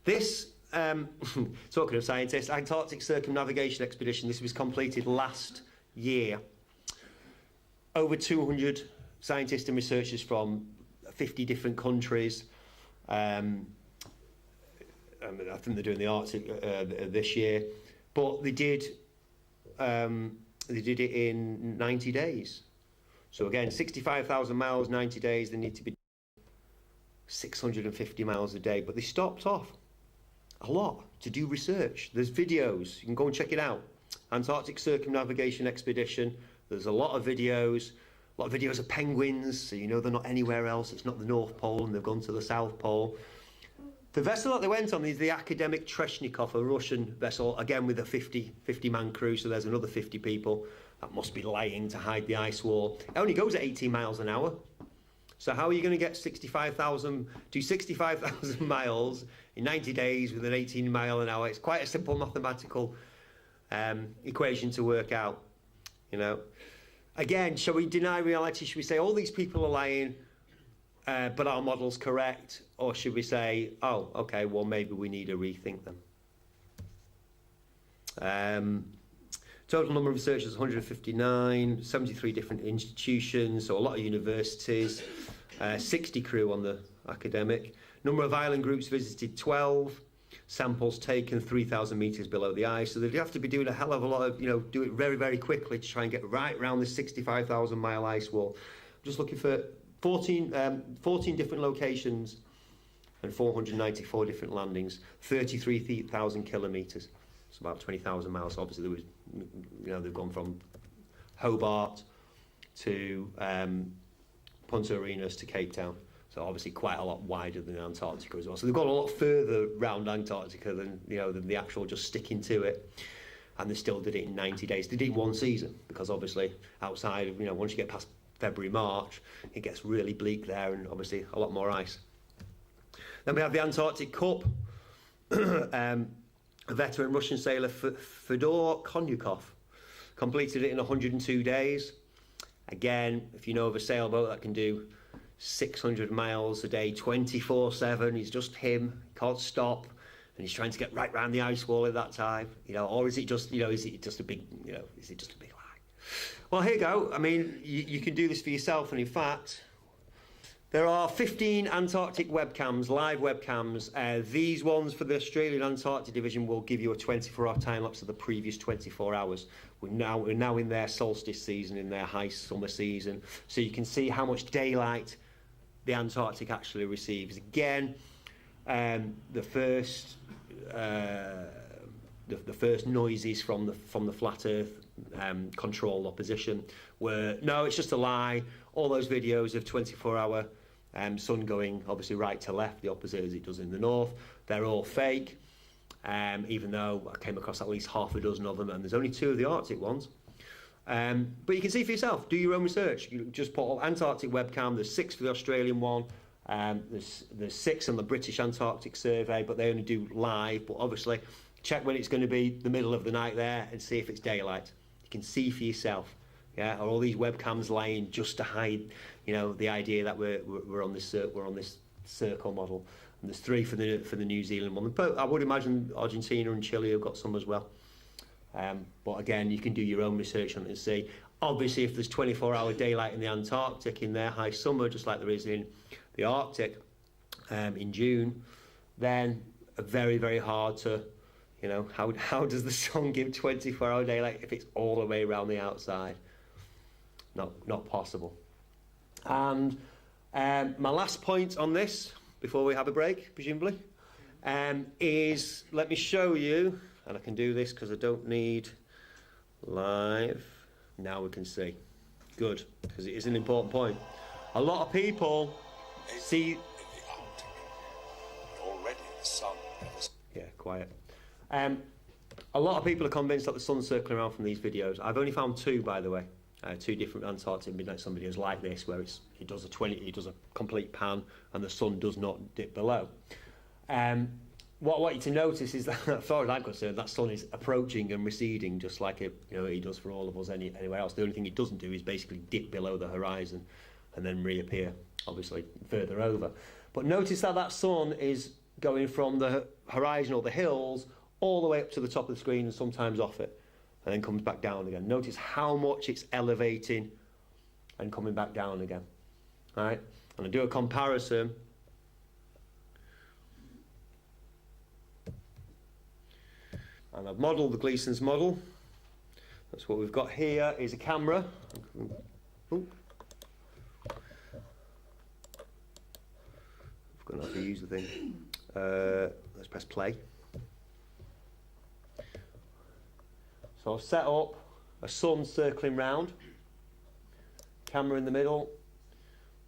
This, talking of scientists, Antarctic Circumnavigation Expedition, this was completed last year. Over 200 scientists and researchers from 50 different countries. I think they're doing the Arctic this year, but they did it in 90 days. So again, 65,000 miles, 90 days. They need to be 650 miles a day, but they stopped off a lot to do research. There's videos, you can go and check it out. Antarctic Circumnavigation Expedition. There's a lot of videos of penguins, so you know they're not anywhere else. It's not the North Pole, and they've gone to the South Pole. The vessel that they went on is the Academic Treshnikov, a Russian vessel, again with a 50-man crew, so there's another 50 people that must be lying to hide the ice wall. It only goes at 18 miles an hour. So how are you going to get 65,000 miles in 90 days with an 18 mile an hour? It's quite a simple mathematical equation to work out, you know. Again, shall we deny reality? Should we say all these people are lying, but our model's correct? Or should we say, oh, okay, well, maybe we need to rethink them? Total number of researchers, 159, 73 different institutions, so a lot of universities, 60 crew on the academic. Number of island groups visited, 12. Samples taken 3,000 metres below the ice. So they'd have to be doing a hell of a lot of, you know, do it very, very quickly to try and get right around this 65,000 mile ice wall. I'm just looking for 14 different locations and 494 different landings, 33,000 kilometres. It's about 20,000 miles. So obviously, there was, you know, they've gone from Hobart to Punta Arenas to Cape Town. So obviously quite a lot wider than Antarctica as well. So they've gone a lot further round Antarctica than, you know, than the actual just sticking to it. And they still did it in 90 days. They did one season because obviously outside of, you know, once you get past February, March, it gets really bleak there and obviously a lot more ice. Then we have the Antarctic Cup. A veteran Russian sailor, Fyodor Konyukov, completed it in 102 days. Again, if you know of a sailboat that can do 600 miles a day, 24/7, he's just him, can't stop, and he's trying to get right round the ice wall at that time, you know, or is it just, you know, is it just a big, you know, is it just a big lie? Well, here you go. I mean, you can do this for yourself, and in fact, there are 15 Antarctic webcams, live webcams. These ones for the Australian Antarctic Division will give you a 24-hour time lapse of the previous 24 hours. We're now in their solstice season, in their high summer season, so you can see how much daylight the Antarctic actually receives. Again, the first noises from the flat Earth controlled opposition were, no, it's just a lie. All those videos of 24-hour sun going obviously right to left, the opposite as it does in the north, they're all fake. Even though I came across at least half a dozen of them, and there's only 2 of the Arctic ones. But you can see for yourself, do your own research. You just put Antarctic webcam, there's 6 for the Australian one, there's 6 on the British Antarctic survey, but they only do live. But obviously, check when it's going to be the middle of the night there and see if it's daylight. You can see for yourself. Yeah, are all these webcams lying just to hide, you know, the idea that we're on this circle model? And there's 3 for the New Zealand one. But I would imagine Argentina and Chile have got some as well. But again, you can do your own research on it and see. Obviously, if there's 24-hour daylight in the Antarctic in their high summer, just like there is in the Arctic in June, then very, very hard to, you know, how does the sun give 24-hour daylight if it's all the way around the outside? Not possible. And my last point on this, before we have a break, presumably, is, let me show you, and I can do this because I don't need live. Now we can see. Good, because it is an important point. A lot of people see... In the Arctic, already the sun... Yeah, quiet. A lot of people are convinced that the sun's circling around from these videos. I've only found 2, by the way. 2 different Antarctic midnight sun videos like this, where it does a complete pan and the sun does not dip below. What I want you to notice is that, as far as I'm concerned, that sun is approaching and receding just like it does for all of us anywhere else. The only thing it doesn't do is basically dip below the horizon and then reappear, obviously, further over. But notice that sun is going from the horizon or the hills all the way up to the top of the screen and sometimes off it, and then comes back down again. Notice how much it's elevating and coming back down again. All right? And I do a comparison. And I've modelled the Gleason's model. That's what we've got here is a camera. Ooh. I'm going to have to use the thing. Let's press play. So I've set up a sun circling round, camera in the middle.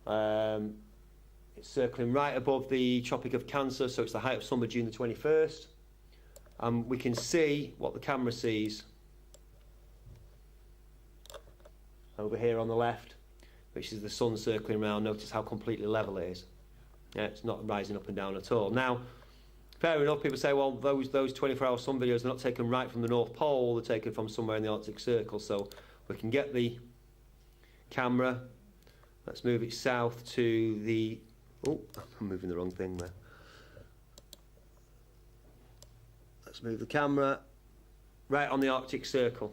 It's circling right above the Tropic of Cancer, so it's the height of summer, June the 21st. We can see what the camera sees over here on the left, which is the sun circling around. Notice how completely level it is. Yeah, it's not rising up and down at all. Now, fair enough, people say, well, those 24-hour sun videos are not taken right from the North Pole, they're taken from somewhere in the Arctic Circle. So we can get the camera, let's move it south to the... Oh, I'm moving the wrong thing there. Let's move the camera right on the Arctic Circle.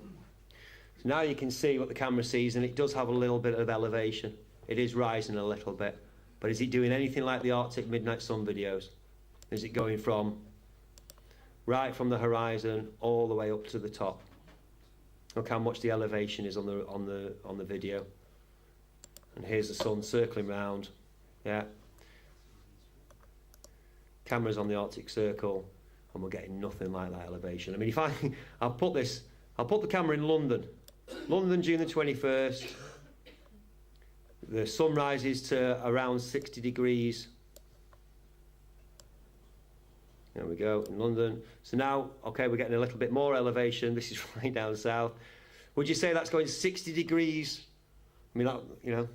So now you can see what the camera sees, and it does have a little bit of elevation. It is rising a little bit. But is it doing anything like the Arctic midnight sun videos? Is it going from right from the horizon all the way up to the top? Look how much the elevation is on the video. And here's the sun circling round. Yeah. Camera's on the Arctic Circle, and we're getting nothing like that elevation. I mean, I'll put the camera in London. London, June the 21st. The sun rises to around 60 degrees. There we go, in London. So now, okay, we're getting a little bit more elevation. This is right down south. Would you say that's going 60 degrees? I mean, that,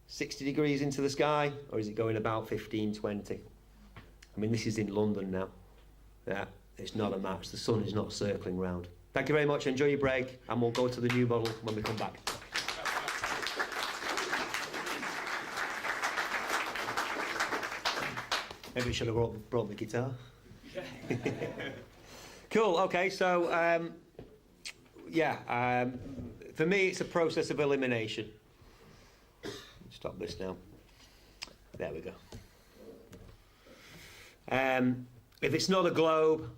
60 degrees into the sky? Or is it going about 15, 20? I mean, this is in London now. Yeah, it's not a match. The sun is not circling round. Thank you very much. Enjoy your break, and we'll go to the new model when we come back. Maybe I should have brought my guitar. Cool. Okay. So, for me, it's a process of elimination. Stop this now. There we go. If it's not a globe,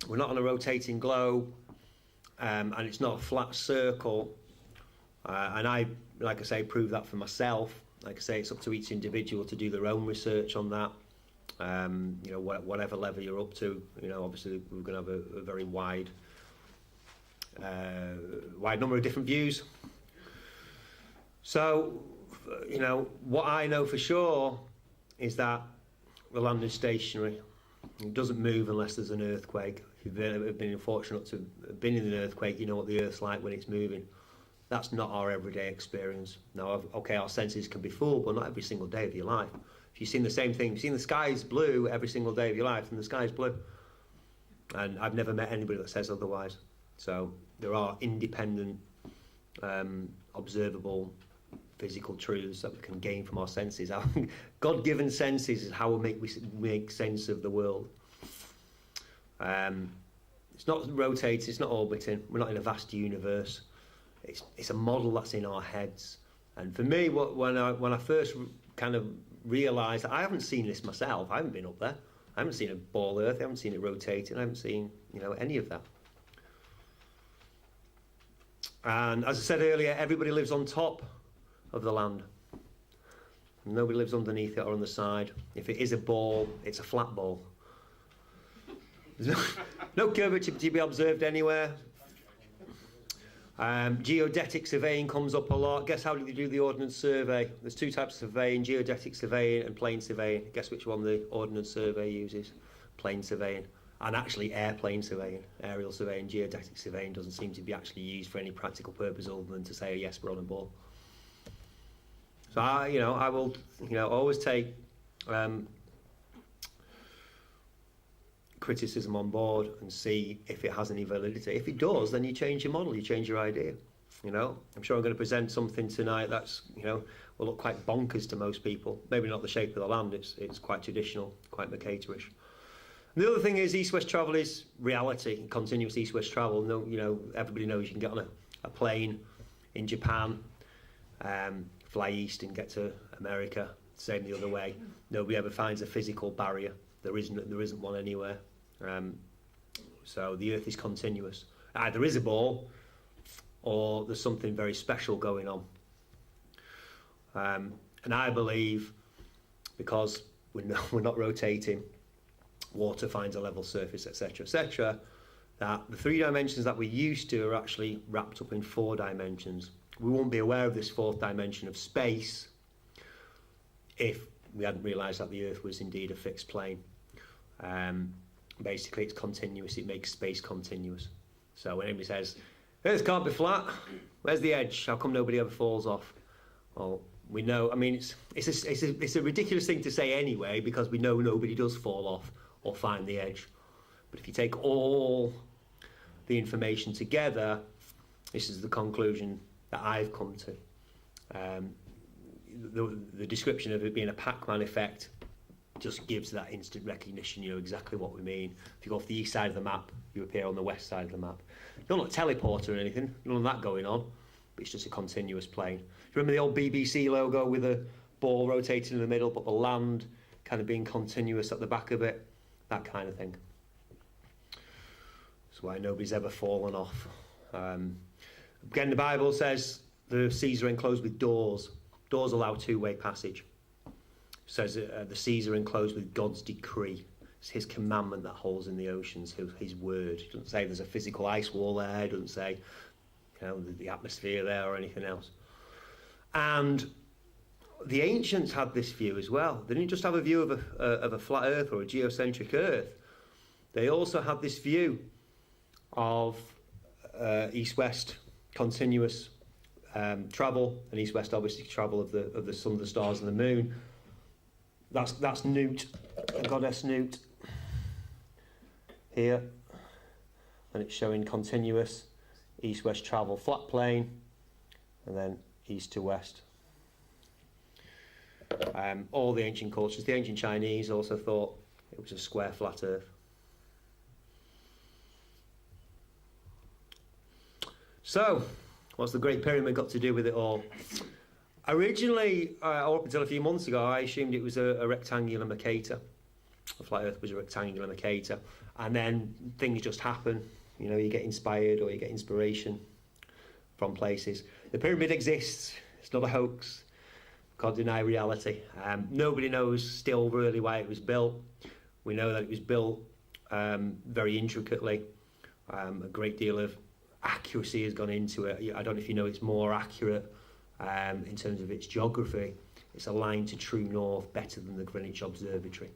we're not on a rotating globe, and it's not a flat circle, and I, like I say, prove that for myself. Like I say, it's up to each individual to do their own research on that. Whatever level you're up to, obviously we're going to have a very wide number of different views. So, what I know for sure is that the land is stationary. It doesn't move unless there's an earthquake. If you've been fortunate to have been in an earthquake, you know what the Earth's like when it's moving. That's not our everyday experience. Now, okay, our senses can be fooled, but not every single day of your life. If you've seen the same thing, you've seen the sky's blue every single day of your life, then the sky's blue. And I've never met anybody that says otherwise. So there are independent, observable, physical truths that we can gain from our senses. Our God-given senses is how we make sense of the world. It's not rotating, it's not orbiting. We're not in a vast universe. It's a model that's in our heads. And for me, when I first kind of realised that I haven't seen this myself, I haven't been up there. I haven't seen a ball Earth. I haven't seen it rotating. I haven't seen any of that. And as I said earlier, everybody lives on top of the land. Nobody lives underneath it or on the side. If it is a ball, it's a flat ball. There's no curvature to be observed anywhere. Geodetic surveying comes up a lot. Guess how do they do the Ordnance Survey? There's two types of surveying, geodetic surveying and plane surveying. Guess which one the Ordnance Survey uses? Plane surveying. And actually airplane surveying, aerial surveying, geodetic surveying doesn't seem to be actually used for any practical purpose other than to say, yes, we're on a ball. So I will always take criticism on board and see if it has any validity. If it does, then you change your model, you change your idea. I'm sure I'm going to present something tonight that's will look quite bonkers to most people. Maybe not the shape of the land. It's quite traditional, quite Mercatorish. And the other thing is east-west travel is reality, continuous east-west travel. Everybody knows you can get on a plane in Japan, fly east and get to America. Same the other way. Nobody ever finds a physical barrier. There isn't one anywhere. So the Earth is continuous. Either is a ball, or there's something very special going on. And I believe, because we're not rotating, water finds a level surface, etc., etc., that the 3 dimensions that we're used to are actually wrapped up in 4 dimensions. We won't be aware of this 4th dimension of space if we hadn't realised that the Earth was indeed a fixed plane. Basically, it's continuous. It makes space continuous. So when anybody says, Earth can't be flat, where's the edge? How come nobody ever falls off? Well, we know, it's a ridiculous thing to say anyway, because we know nobody does fall off or find the edge. But if you take all the information together, this is the conclusion that I've come to. The description of it being a Pac-Man effect just gives that instant recognition. You know exactly what we mean. If you go off the east side of the map, you appear on the west side of the map. You're not a teleporter or anything, none of that going on, but it's just a continuous plane. Do you remember the old BBC logo with a ball rotating in the middle, but the land kind of being continuous at the back of it? That kind of thing. That's why nobody's ever fallen off. Again, the Bible says the seas are enclosed with doors. Doors allow two-way passage. It says the seas are enclosed with God's decree. It's his commandment that holds in the oceans, his word. It doesn't say there's a physical ice wall there. It doesn't say the atmosphere there or anything else. And the ancients had this view as well. They didn't just have a view of a flat earth or a geocentric earth. They also had this view of east-west continuous travel, and east-west obviously travel of the sun, the stars and the moon. That's Nut, the goddess Nut here, and it's showing continuous east-west travel, flat plane, and then east to west. All the ancient cultures, the ancient Chinese also thought it was a square, flat Earth. So, what's the Great Pyramid got to do with it all? Originally, or up until a few months ago, I assumed it was a rectangular Mercator. The flat Earth was a rectangular Mercator. And then things just happen. You know, you get inspired or you get inspiration from places. The pyramid exists. It's not a hoax. Can't deny reality. Nobody knows still really why it was built. We know that it was built very intricately. A great deal of accuracy has gone into it. I don't know if you know it's more accurate in terms of its geography. It's aligned to true north better than the Greenwich Observatory.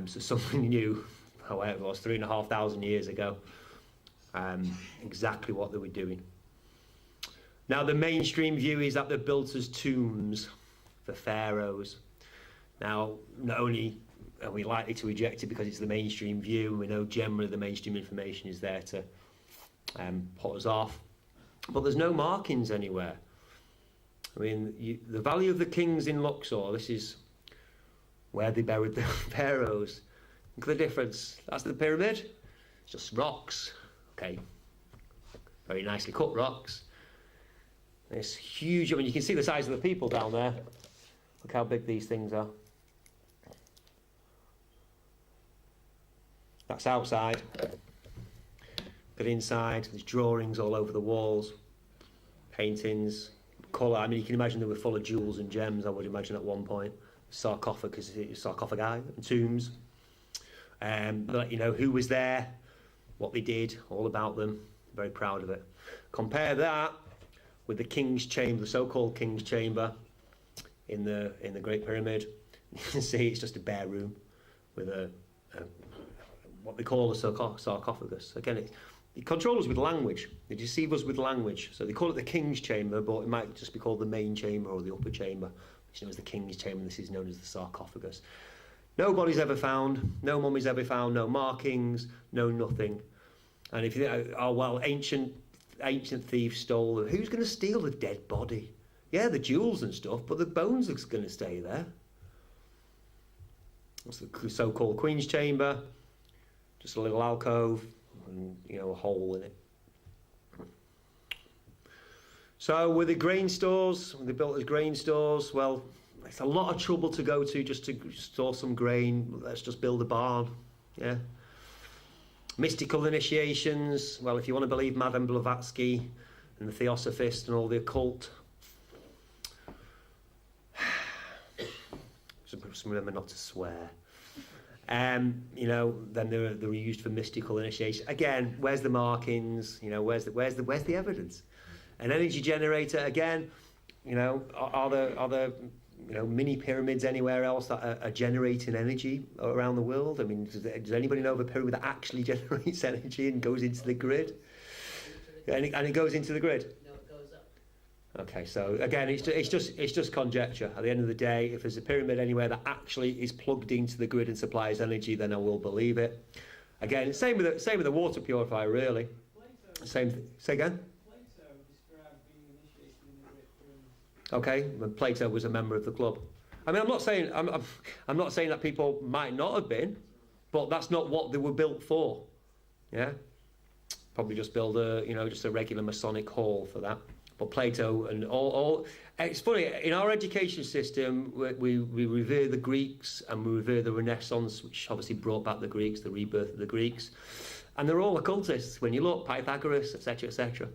So someone knew, however it was, 3,500 years ago, exactly what they were doing. Now, the mainstream view is that they're built as tombs for pharaohs. Now, not only are we likely to reject it because it's the mainstream view, and we know generally the mainstream information is there to put us off, but there's no markings anywhere. I mean, the Valley of the Kings in Luxor, this is where they buried the pharaohs. Look at the difference. That's the pyramid. It's just rocks. Okay. Very nicely cut rocks. This huge, I mean, you can see the size of the people down there. Look how big these things are. That's outside. But inside, there's drawings all over the walls, paintings, colour. I mean, you can imagine they were full of jewels and gems, I would imagine, at one point. Sarcophagi and tombs. Let you know who was there, what they did, all about them. Very proud of it. Compare that with the King's Chamber, the so-called King's Chamber in the Great Pyramid. You can see it's just a bare room with a what they call a sarcophagus. Again, it controls us with language. They deceive us with language. So they call it the King's Chamber, but it might just be called the main chamber or the upper chamber, which is known as the King's Chamber, and this is known as the sarcophagus. Nobody's ever found, no mummy's ever found, no markings, no nothing. And if you think, oh well, ancient thieves stole them. Who's going to steal the dead body? Yeah, the jewels and stuff, but the bones are going to stay there. That's the so-called Queen's Chamber. Just a little alcove and, you know, a hole in it. So were the grain stores, were they built as grain stores? Well, it's a lot of trouble to go to just to store some grain. Let's just build a barn. Yeah. Mystical initiations. Well, if you want to believe Madame Blavatsky and the Theosophist and all the occult, just remember not to swear. You know, then they're used for mystical initiation. Again, where's the markings? You know, where's the evidence? An energy generator. Again, you know, are there you know, mini pyramids anywhere else that are generating energy around the world? I mean, does anybody know of a pyramid that actually generates energy and goes into the grid? And it goes into the grid? No, it goes up. Okay, so again, it's just conjecture. At the end of the day, if there's a pyramid anywhere that actually is plugged into the grid and supplies energy, then I will believe it. Again, same with the water purifier, really. Same. Say again. Okay, Plato was a member of the club. I mean, I'm not saying that people might not have been, but that's not what they were built for. Yeah, probably just build just a regular Masonic hall for that. But Plato and all it's funny, in our education system, we revere the Greeks and we revere the Renaissance, which obviously brought back the Greeks, the rebirth of the Greeks, and they're all occultists. When you look, Pythagoras, etc., etc.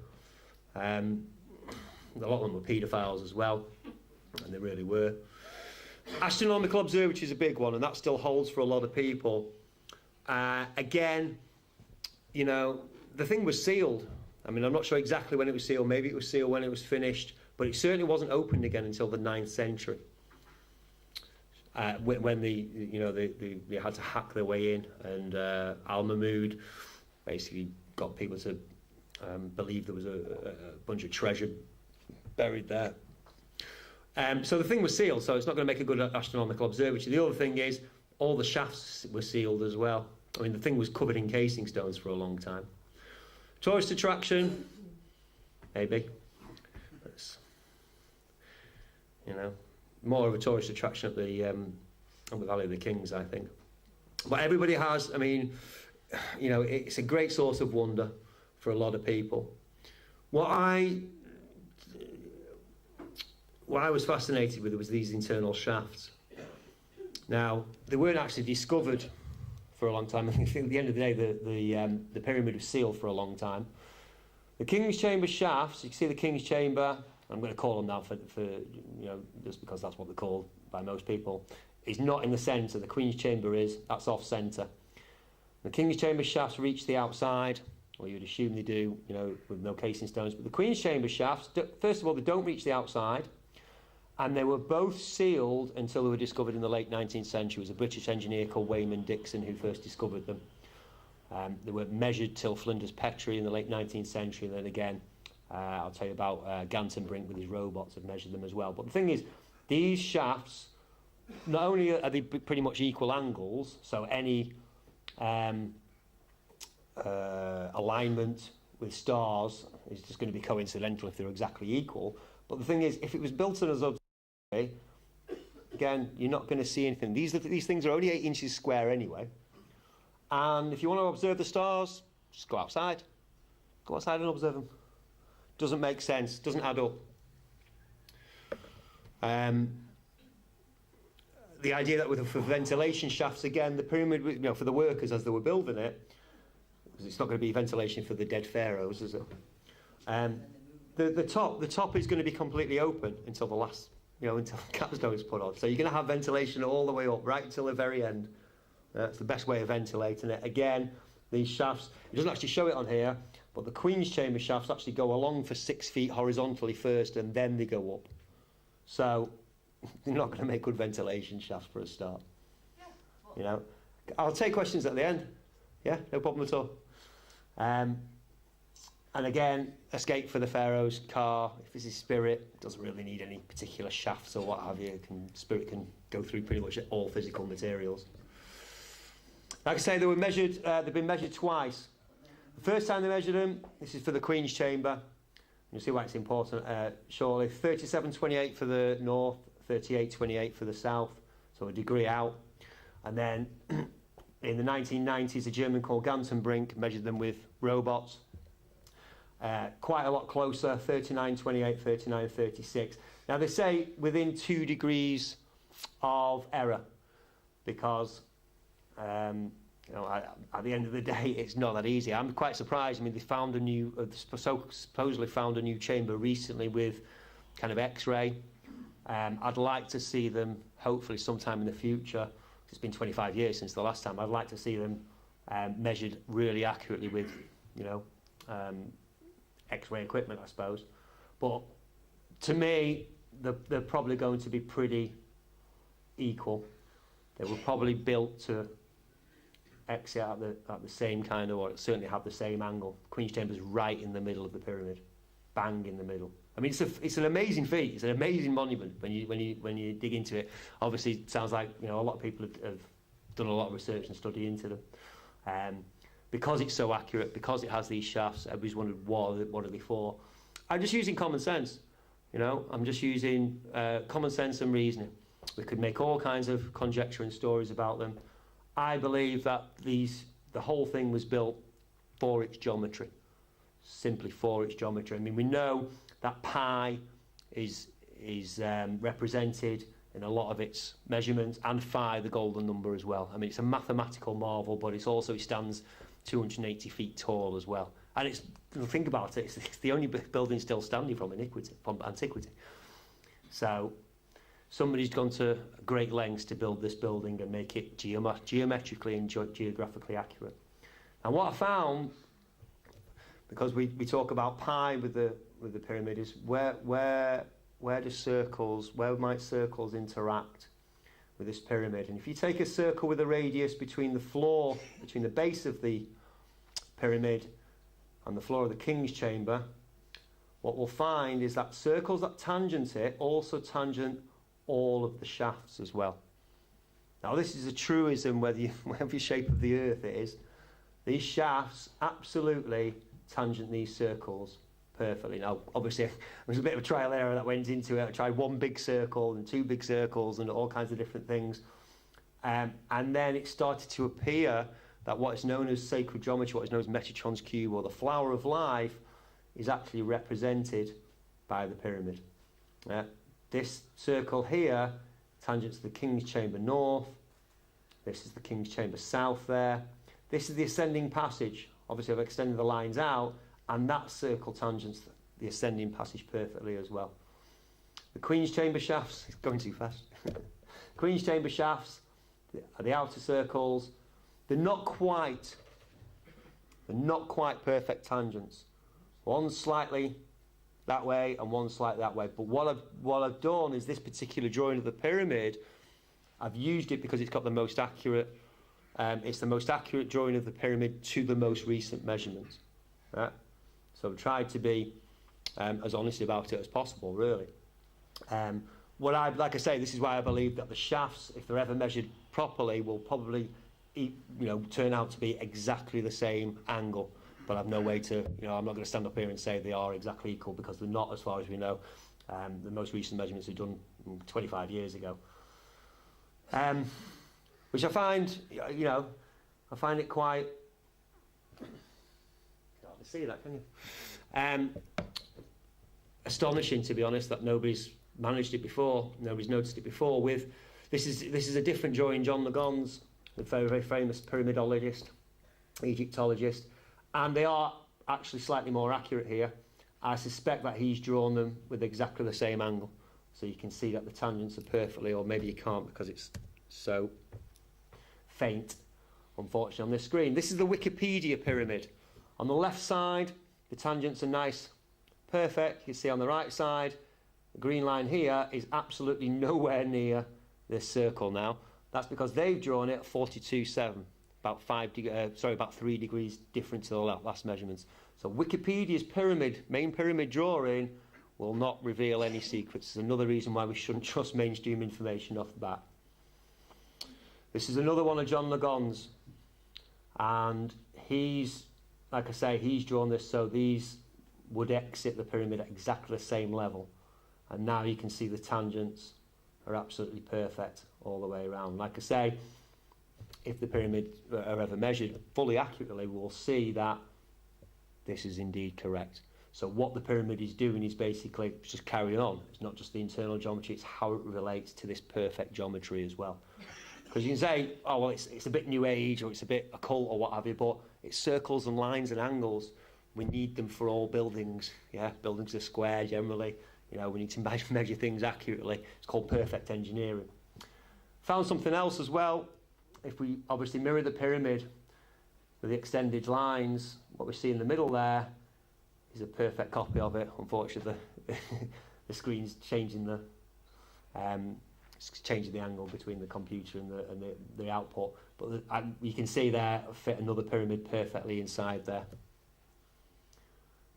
A lot of them were paedophiles as well, and they really were. Astronomical observatory is a big one, and that still holds for a lot of people. Again, you know, the thing was sealed. I mean, I'm not sure exactly when it was sealed. Maybe it was sealed when it was finished, but it certainly wasn't opened again until the 9th century. When they had to hack their way in, and Al-Mahmud basically got people to believe there was a bunch of treasure buried there. So the thing was sealed, so it's not going to make a good astronomical observatory. The other thing is, all the shafts were sealed as well. I mean, the thing was covered in casing stones for a long time. Tourist attraction, maybe. You know, more of a tourist attraction at the Valley of the Kings, I think. But everybody has, I mean, you know, it's a great source of wonder for a lot of people. What I was fascinated with was these internal shafts. Now, they weren't actually discovered for a long time. I think at the end of the day, the pyramid was sealed for a long time. The King's Chamber shafts, you can see the King's Chamber, I'm going to call them now for you know, just because that's what they're called by most people, is not in the centre. The Queen's Chamber is, that's off centre. The King's Chamber shafts reach the outside, or you'd assume they do, you know, with no casing stones. But the Queen's Chamber shafts, first of all, they don't reach the outside, and they were both sealed until they were discovered in the late 19th century. It was a British engineer called Wayman Dixon who first discovered them. They were measured till Flinders Petrie in the late 19th century, and then again, I'll tell you about Gantenbrink with his robots have measured them as well. But the thing is, these shafts, not only are they pretty much equal angles, so any alignment with stars is just going to be coincidental if they're exactly equal. But the thing is, if it was built on a observatory, again, you're not going to see anything. These things are only 8 inches square anyway. And if you want to observe the stars, just go outside. Go outside and observe them. Doesn't make sense, doesn't add up. The idea that for ventilation shafts, again, the pyramid, you know, for the workers as they were building it, because it's not going to be ventilation for the dead pharaohs, is it? The top is going to be completely open until the last, you know, until the capstone is put on. So you're going to have ventilation all the way up, right until the very end. That's the best way of ventilating it. Again, these shafts, it doesn't actually show it on here, but the Queen's Chamber shafts actually go along for 6 feet horizontally first, and then they go up. So they're not going to make good ventilation shafts for a start. You know, I'll take questions at the end. Yeah, no problem at all. And again, escape for the pharaoh's car. If it's his spirit, it doesn't really need any particular shafts or what have you. Spirit can go through pretty much all physical materials. Like I say, they were measured. They've been measured twice. The first time they measured them, this is for the Queen's Chamber. You'll see why it's important shortly. 37.28 for the north, 38.28 for the south, so a degree out. And then in the 1990s, a German called Gantenbrink measured them with robots. Quite a lot closer, 39.28, 39.36. Now they say within 2 degrees of error, because you know, at the end of the day, it's not that easy. I'm quite surprised. I mean, they found supposedly found a new chamber recently with kind of X-ray. I'd like to see them, hopefully sometime in the future. It's been 25 years since the last time. I'd like to see them measured really accurately with, you know, X-ray equipment, I suppose. But to me, they're probably going to be pretty equal. They were probably built to exit at the same kind of, or certainly have the same angle. Queen's Chamber's right in the middle of the pyramid, bang in the middle. I mean, it's an amazing feat. It's an amazing monument when you dig into it. Obviously, it sounds like, you know, a lot of people have done a lot of research and study into them. Because it's so accurate, because it has these shafts, everybody's wondered what are they for. I'm just using common sense. You know, I'm just using common sense and reasoning. We could make all kinds of conjecture and stories about them. I believe that the whole thing was built for its geometry, simply for its geometry. I mean, we know that pi is represented in a lot of its measurements, and phi, the golden number, as well. I mean, it's a mathematical marvel, but it stands 280 feet tall as well. And think about it, it's the only building still standing from antiquity. So somebody's gone to great lengths to build this building and make it geometrically and geographically accurate. And what I found, because we talk about pi with the pyramid, is where might circles interact with this pyramid? And if you take a circle with a radius between the base of the pyramid and the floor of the King's Chamber, what we'll find is that circles that tangent it also tangent all of the shafts as well. Now, this is a truism, whatever shape of the earth it is. These shafts absolutely tangent these circles perfectly. Now, obviously, there was a bit of a trial error that went into it. I tried one big circle and two big circles and all kinds of different things. And then it started to appear that what is known as sacred geometry, what is known as Metatron's cube, or the flower of life, is actually represented by the pyramid. This circle here tangents the King's Chamber north. This is the King's Chamber south there. This is the ascending passage. Obviously, I've extended the lines out, and that circle tangents the ascending passage perfectly as well. The Queen's Chamber shafts, it's going too fast. Queen's Chamber shafts are the outer circles. They're not quite perfect tangents. One slightly that way and one slightly that way. But what I've done is this particular drawing of the pyramid, I've used it because it's got the most accurate. It's the most accurate drawing of the pyramid to the most recent measurements. Right? So I've tried to be as honest about it as possible, really. Like I say, this is why I believe that the shafts, if they're ever measured properly, will probably, turn out to be exactly the same angle. But I've no way to, I'm not going to stand up here and say they are exactly equal, because they're not, as far as we know. The most recent measurements were done 25 years ago. Which I find, I find it quite, you can't hardly see that, can you? Astonishing, to be honest, that nobody's managed it before, nobody's noticed it before. This is a different drawing. John Lagons, the very, very famous pyramidologist, Egyptologist, and they are actually slightly more accurate here. I suspect that he's drawn them with exactly the same angle, so you can see that the tangents are perfectly, or maybe you can't because it's so faint, unfortunately, on this screen. This is the Wikipedia pyramid. On the left side, the tangents are nice, perfect. You see on the right side, the green line here is absolutely nowhere near this circle now. That's because they've drawn it at 42.7, about 3 degrees different to the last measurements. So Wikipedia's main pyramid drawing will not reveal any secrets. It's another reason why we shouldn't trust mainstream information off the bat. This is another one of John Lagons, and he's, like I say, he's drawn this so these would exit the pyramid at exactly the same level. And now you can see the tangents are absolutely perfect all the way around. Like I say, if the pyramids are ever measured fully accurately, we'll see that this is indeed correct. So what the pyramid is doing is basically just carrying on. It's not just the internal geometry, it's how it relates to this perfect geometry as well. Because you can say, oh, well, it's a bit new age, or it's a bit occult, or what have you, but it's circles and lines and angles. We need them for all buildings. Yeah, buildings are square generally. We need to measure things accurately. It's called perfect engineering. Found something else as well. If we obviously mirror the pyramid with the extended lines, what we see in the middle there is a perfect copy of it. Unfortunately, the screen's changing the angle between the computer and the output. But you can see there, fit another pyramid perfectly inside there.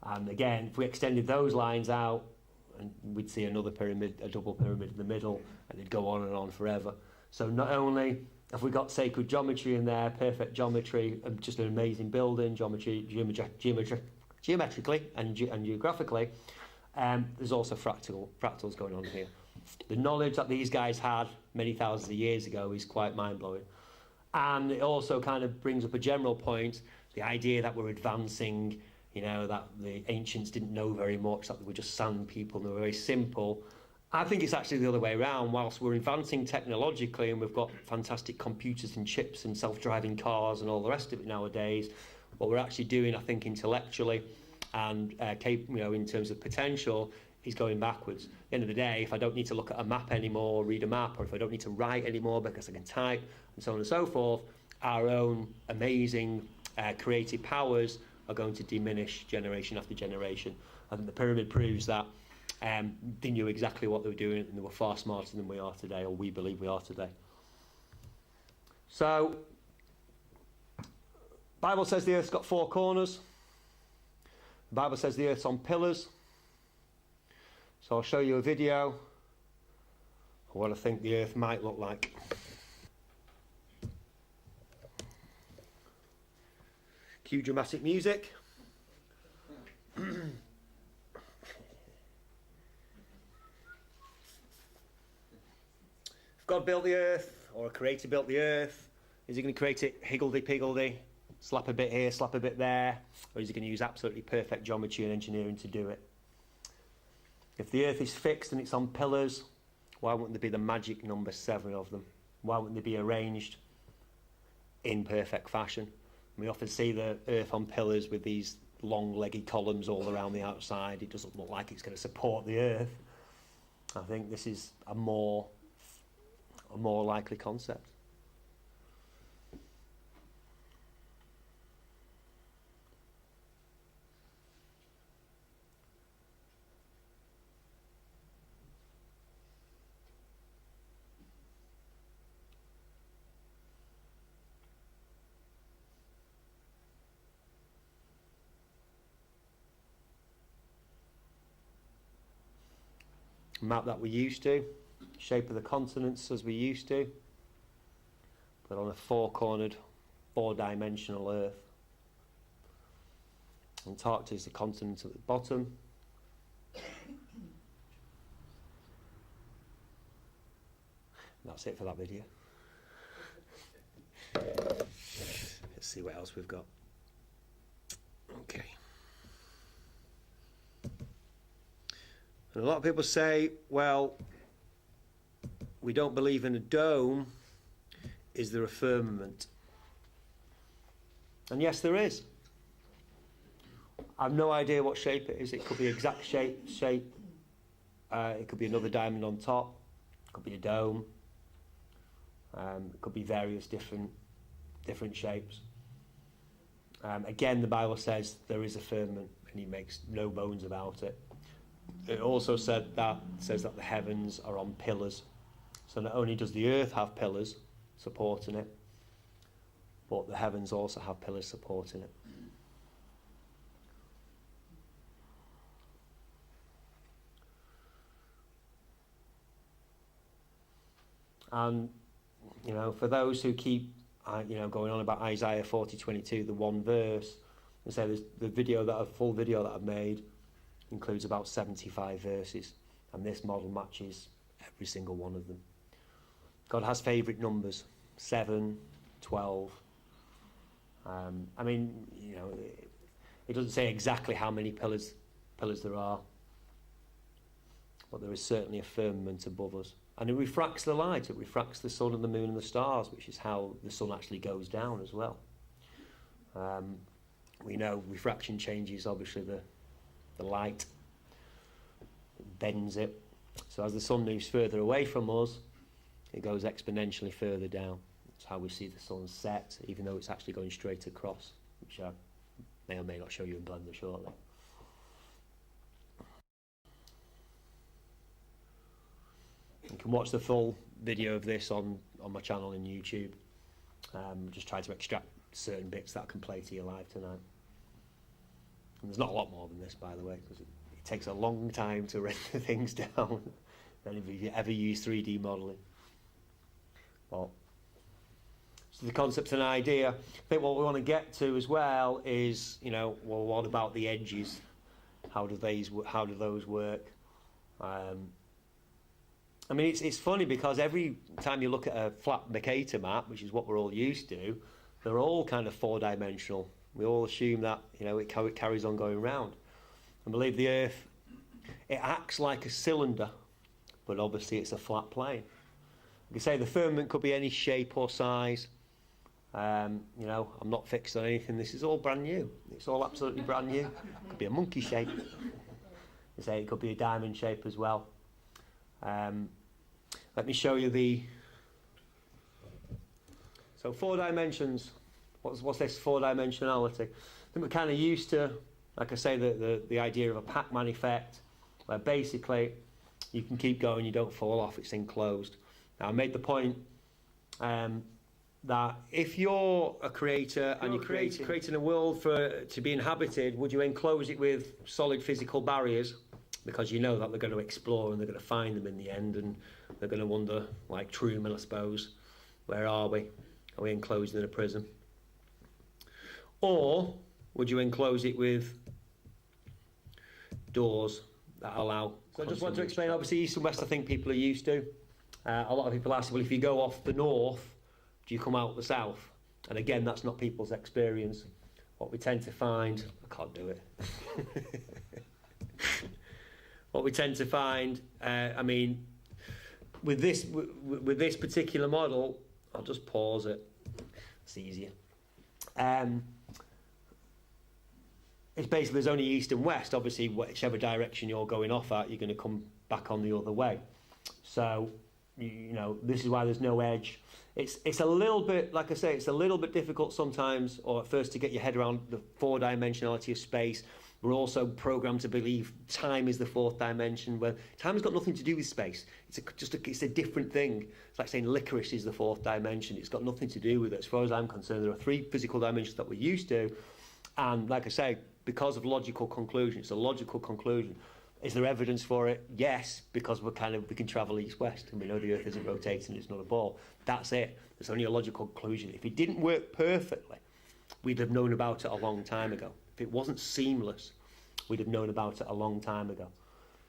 And again, if we extended those lines out, and we'd see another pyramid, a double pyramid in the middle, and it'd go on and on forever. So not only have we got sacred geometry in there, perfect geometry, and just an amazing building, geometrically and geographically, there's also fractals going on here. The knowledge that these guys had many thousands of years ago is quite mind-blowing. And it also kind of brings up a general point, the idea that we're advancing, that the ancients didn't know very much, that they were just sand people and they were very simple. I think it's actually the other way around. Whilst we're advancing technologically and we've got fantastic computers and chips and self-driving cars and all the rest of it nowadays, what we're actually doing, I think, intellectually and in terms of potential, is going backwards. At the end of the day, if I don't need to look at a map anymore, read a map, or if I don't need to write anymore because I can type, and so on and so forth, our own amazing creative powers are going to diminish generation after generation. I think the pyramid proves that they knew exactly what they were doing, and they were far smarter than we are today, or we believe we are today. So, the Bible says the earth's got 4 corners. The Bible says the earth's on pillars. So I'll show you a video of what I think the earth might look like. Cue dramatic music. God built the earth, or a creator built the earth, is he going to create it higgledy-piggledy, slap a bit here, slap a bit there, or is he going to use absolutely perfect geometry and engineering to do it? If the earth is fixed and it's on pillars, why wouldn't there be the magic number 7 of them? Why wouldn't they be arranged in perfect fashion? We often see the earth on pillars with these long-legged columns all around the outside. It doesn't look like it's going to support the earth. I think this is a more likely concept. Map that we used to, shape of the continents as we used to, but on a 4-cornered, 4-dimensional Earth. Antarctica is the continent at the bottom. That's it for that video. Let's see what else we've got. Okay. And a lot of people say, well, we don't believe in a dome. Is there a firmament? And yes, there is. I've no idea what shape it is. It could be exact shape. It could be another diamond on top. It could be a dome. It could be various different shapes. Again, the Bible says there is a firmament, and he makes no bones about it. It also says that the heavens are on pillars. So not only does the earth have pillars supporting it, but the heavens also have pillars supporting it. And, you know, for those who keep, going on about Isaiah 40:22, the one verse, and say the full video that I've made includes about 75 verses, and this model matches every single one of them. God has favourite numbers, 7, 12. It doesn't say exactly how many pillars there are, but there is certainly a firmament above us. And it refracts the light, it refracts the sun and the moon and the stars, which is how the sun actually goes down as well. We know refraction changes, obviously, the light, it bends it. So as the sun moves further away from us, it goes exponentially further down. That's how we see the sun set, even though it's actually going straight across, which I may or may not show you in Blender shortly. You can watch the full video of this on my channel in YouTube. Just try to extract certain bits that I can play to you live tonight. And there's not a lot more than this, by the way, because it takes a long time to render things down than if you ever use 3D modelling. Well, so the concept's an idea. I think what we want to get to as well is, what about the edges? How do those work? It's funny because every time you look at a flat Mercator map, which is what we're all used to, they're all kind of 4-dimensional. We all assume that, it carries on going round. I believe the Earth, it acts like a cylinder, but obviously it's a flat plane. Like I say, the firmament could be any shape or size. I'm not fixed on anything. This is all brand new. It's all absolutely brand new. It could be a monkey shape. I say it could be a diamond shape as well. Let me show you so 4 dimensions. What's this 4-dimensionality? I think we're kind of used to, like I say, the idea of a Pac-Man effect, where basically you can keep going, you don't fall off, it's enclosed. Now I made the point that if you're a creator and you're creating a world to be inhabited, would you enclose it with solid physical barriers? Because you know that they're going to explore and they're going to find them in the end, and they're going to wonder, like Truman, I suppose, where are we? Are we enclosed in a prison? Or would you enclose it with doors that allow... So I just want to explain, obviously, east and west, I think people are used to. A lot of people ask, well, if you go off the north, do you come out the south? And again, that's not people's experience. What we tend to find, I can't do it. What we tend to find, I mean, with this particular model, I'll just pause it. It's easier. It's basically there's only east and west. Obviously, whichever direction you're going off at, you're going to come back on the other way. So, you know, this is why there's no edge. It's a little bit, like I say, it's a little bit difficult sometimes, or at first, to get your head around the four-dimensionality of space. We're also programmed to believe time is the fourth dimension, where time has got nothing to do with space. It's a different thing. It's like saying licorice is the fourth dimension. It's got nothing to do with it. As far as I'm concerned, there are three physical dimensions that we're used to, and like I say, because of logical conclusion, it's a logical conclusion. Is there evidence for it? Yes, because we can travel east-west, and we know the Earth isn't rotating, it's not a ball. That's it. There's only a logical conclusion. If it didn't work perfectly, we'd have known about it a long time ago. If it wasn't seamless, we'd have known about it a long time ago.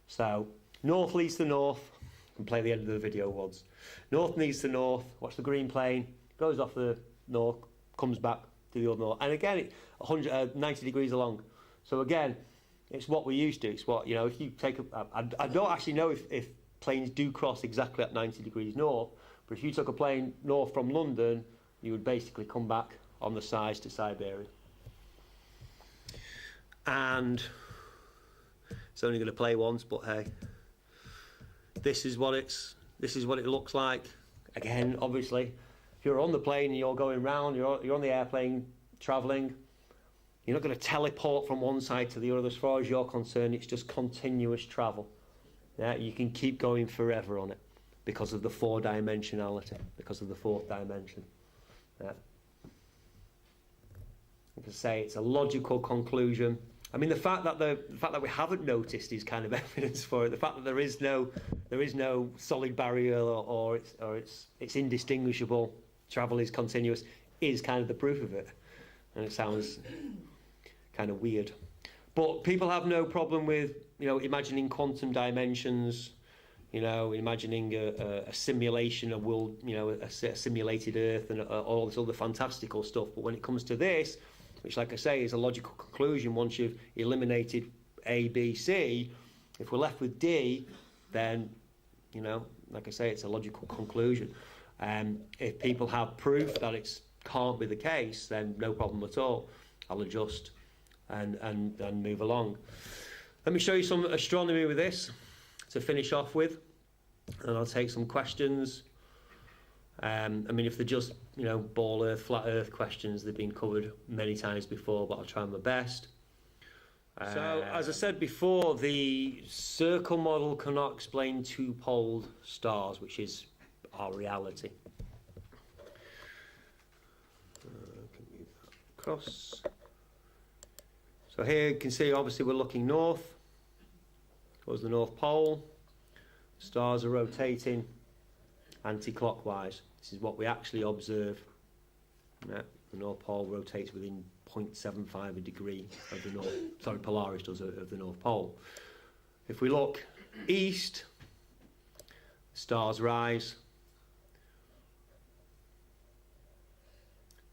So, north leads to north. You can play the end of the video once. North leads to north. Watch the green plane. Goes off the north, comes back to the other north. And again, 90 degrees along. So again, it's what we're used to. It's what, you know, if you take I don't actually know if planes do cross exactly at 90 degrees north, but if you took a plane north from London, you would basically come back on the sides to Siberia. And it's only going to play once, but hey, this is what it looks like. Again, obviously, if you're on the plane and you're going round, you're on the airplane travelling, you're not going to teleport from one side to the other. As far as you're concerned, it's just continuous travel. Yeah, you can keep going forever on it because of the four-dimensionality, because of the fourth dimension. Yeah. Like I say, it's a logical conclusion. I mean, the fact that we haven't noticed is kind of evidence for it. The fact that there is no solid barrier or it's indistinguishable, travel is continuous, is kind of the proof of it. And it sounds kind of weird, but people have no problem with, you know, imagining quantum dimensions, you know, imagining a simulation, a world, you know, a simulated Earth, and all this other fantastical stuff. But when it comes to this, which, like I say, is a logical conclusion, once you've eliminated A, B, C, if we're left with D, then, you know, like I say, it's a logical conclusion. If people have proof that it can't be the case, then no problem at all. I'll adjust and move along. Let me show you some astronomy with this to finish off with, and I'll take some questions. I mean, if they're just, you know, ball Earth, flat Earth questions, they've been covered many times before, but I'll try my best. So, as I said before, the circle model cannot explain two-poled stars, which is our reality. Can move that across. So here you can see, obviously, we're looking north. Towards the North Pole. Stars are rotating anti-clockwise. This is what we actually observe. Yeah, the North Pole rotates within 0.75 a degree of the North. Sorry, Polaris does of the North Pole. If we look east, stars rise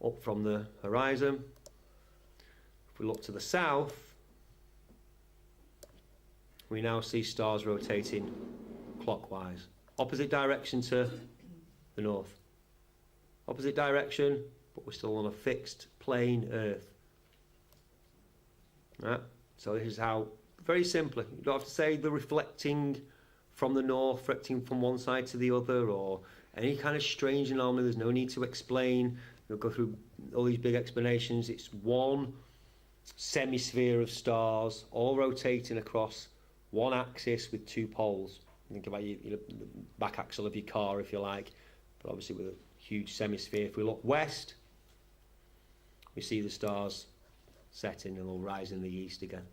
up from the horizon. If we look to the south, we now see stars rotating clockwise, opposite direction to the north. Opposite direction, but we're still on a fixed plane Earth. Right? So this is how, very simply, you don't have to say the reflecting from the north, reflecting from one side to the other, or any kind of strange anomaly. There's no need to explain. We'll go through all these big explanations. It's one semisphere of stars, all rotating across one axis with two poles. Think about your back axle of your car, if you like, but obviously with a huge semisphere. If we look west, we see the stars setting and they'll rise in the east again.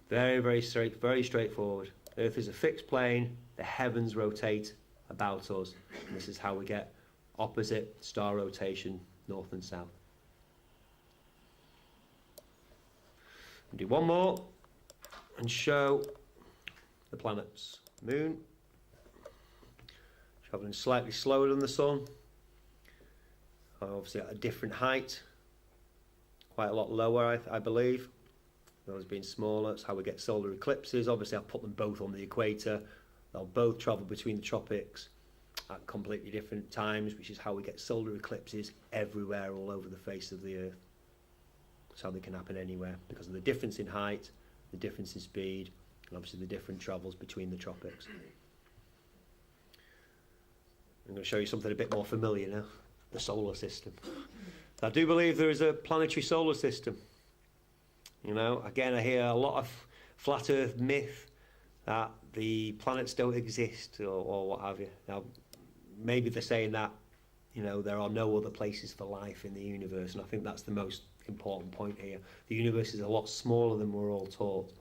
Very, very straightforward. Earth is a fixed plane, the heavens rotate about us, and this is how we get opposite star rotation, north and south. Do one more and show the planet's moon. Travelling slightly slower than the sun. Obviously at a different height. Quite a lot lower, I believe. Those being smaller, that's how we get solar eclipses. Obviously I've put them both on the equator. They'll both travel between the tropics at completely different times, which is how we get solar eclipses everywhere all over the face of the Earth. That's how they can happen anywhere, because of the difference in height, the difference in speed, and obviously the different travels between the tropics. I'm going to show you something a bit more familiar now, the solar system. I do believe there is a planetary solar system. You know, again, I hear a lot of flat Earth myth that the planets don't exist or what have you. Now, maybe they're saying that, you know, there are no other places for life in the universe, and I think that's the most important point here. The universe is a lot smaller than we're all taught.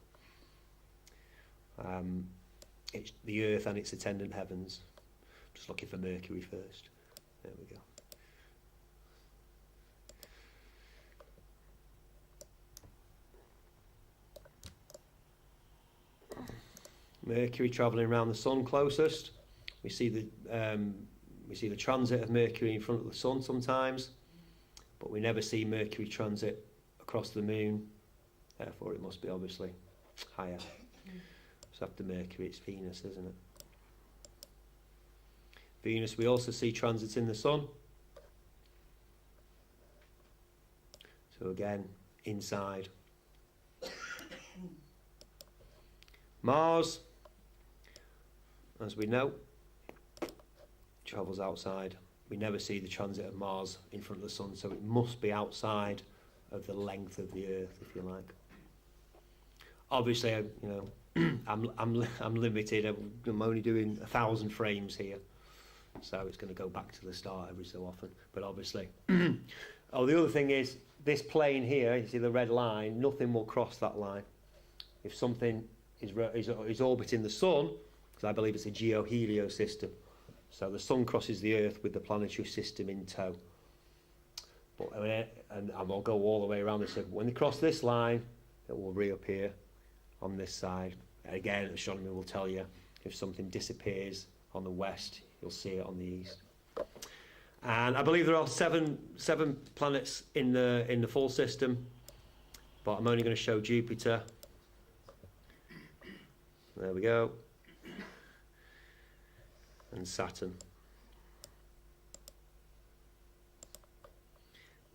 It's the Earth and its attendant heavens. Just looking for Mercury first. There we go. Mercury travelling around the sun closest. We see the transit of Mercury in front of the sun sometimes, but we never see Mercury transit across the moon. Therefore, it must be obviously higher. So after Mercury, it's Venus, isn't it? Venus, we also see transits in the sun. So again, inside. Mars, as we know, travels outside. We never see the transit of Mars in front of the sun, so it must be outside of the length of the Earth, if you like. Obviously, you know, I'm limited. I'm only doing 1,000 frames here, so it's going to go back to the start every so often. But obviously, the other thing is this plane here. You see the red line. Nothing will cross that line. If something is orbiting the sun, because I believe it's a geohelio system. So the sun crosses the Earth with the planetary system in tow. But and I'll go all the way around this. So when they cross this line, it will reappear on this side. Again, astronomy will tell you if something disappears on the west, you'll see it on the east. And I believe there are seven planets in the full system, but I'm only going to show Jupiter. There we go. And Saturn.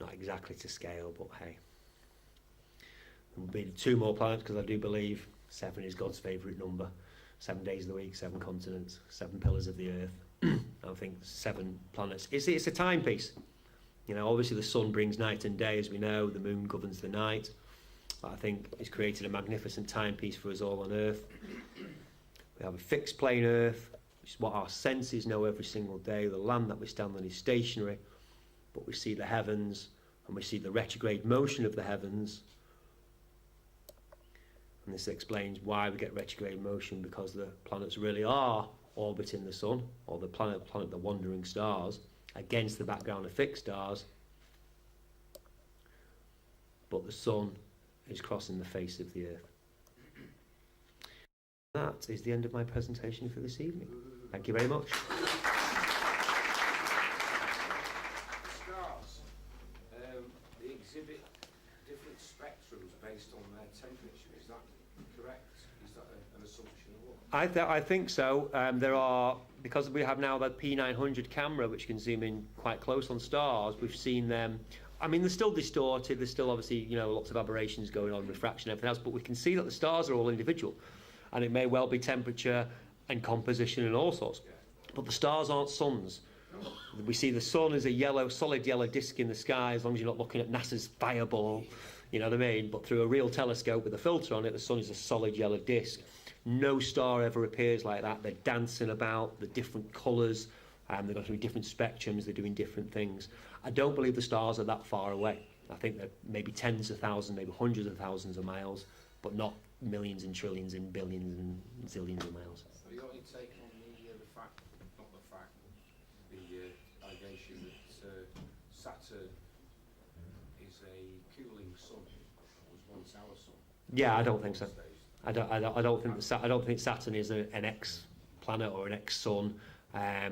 Not exactly to scale, but hey. There will be 2 more planets, because I do believe 7 is God's favourite number. 7 days of the week, 7 continents, 7 pillars of the earth. I think 7 planets. It's a timepiece. You know, obviously the sun brings night and day, as we know. The moon governs the night. I think it's created a magnificent timepiece for us all on Earth. We have a fixed plane Earth, which is what our senses know every single day. The land that we stand on is stationary, but we see the heavens, and we see the retrograde motion of the heavens. And this explains why we get retrograde motion, because the planets really are orbiting the sun, or the planet, the wandering stars, against the background of fixed stars. But the sun is crossing the face of the Earth. That is the end of my presentation for this evening. Thank you very much. Stars, they exhibit different spectrums based on their temperature. Is that correct? Is that an assumption or what? I think so. There are, because we have now the P900 camera, which can zoom in quite close on stars, we've seen them. I mean, they're still distorted. There's still obviously, you know, lots of aberrations going on, refraction, everything else, but we can see that the stars are all individual. And it may well be temperature and composition and all sorts. But the stars aren't suns. We see the sun as a yellow, solid yellow disk in the sky, as long as you're not looking at NASA's fireball, you know what I mean? But through a real telescope with a filter on it, the sun is a solid yellow disk. No star ever appears like that. They're dancing about, the different colours, they're going through different spectrums, they're doing different things. I don't believe the stars are that far away. I think they're maybe tens of thousands, maybe hundreds of thousands of miles, but not millions and trillions and billions and zillions of miles. Have you got any take on the fact, not the fact, the allegation that Saturn is a cooling sun, was once our sun? Yeah, I don't think so. I don't think Saturn is an ex-planet or an ex-sun. I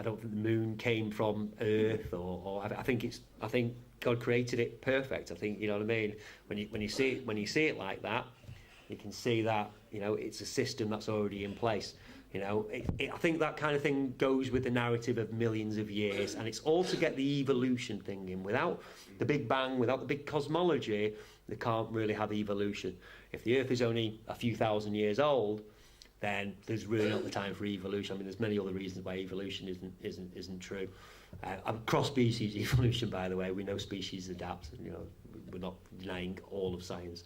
don't think the moon came from Earth, or I think God created it perfect. I think, you know what I mean. When you see it like that, you can see that, you know, it's a system that's already in place. You know, I think that kind of thing goes with the narrative of millions of years, and it's all to get the evolution thing in. Without the Big Bang, without the big cosmology, they can't really have evolution. If the Earth is only a few thousand years old, then there's really not the time for evolution. I mean, there's many other reasons why evolution isn't true. Cross-species evolution, by the way, we know species adapt. You know, we're not denying all of science.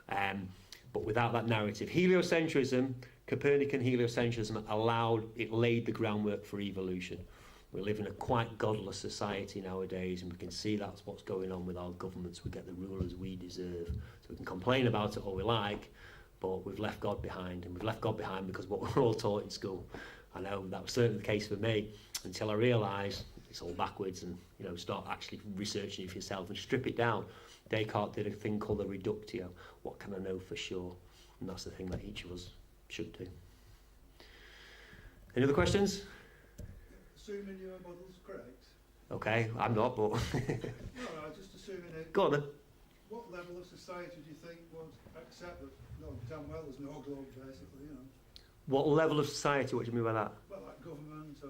But without that narrative, heliocentrism, Copernican heliocentrism laid the groundwork for evolution. We live in a quite godless society nowadays, and we can see that's what's going on with our governments. We get the rulers we deserve. So we can complain about it all we like, but we've left God behind, and we've left God behind because what we're all taught in school. I know that was certainly the case for me until I realised it's all backwards, and, you know, start actually researching it for yourself and strip it down. Descartes did a thing called the reductio. What can I know for sure? And that's the thing that each of us should do. Any other questions? Assuming your model's correct. Okay, I'm not, but... No, just assuming it. Go on then. What level of society do you think would accept that? No, damn well there's no globe, basically, you know. What level of society? What do you mean by that? Well, like government or,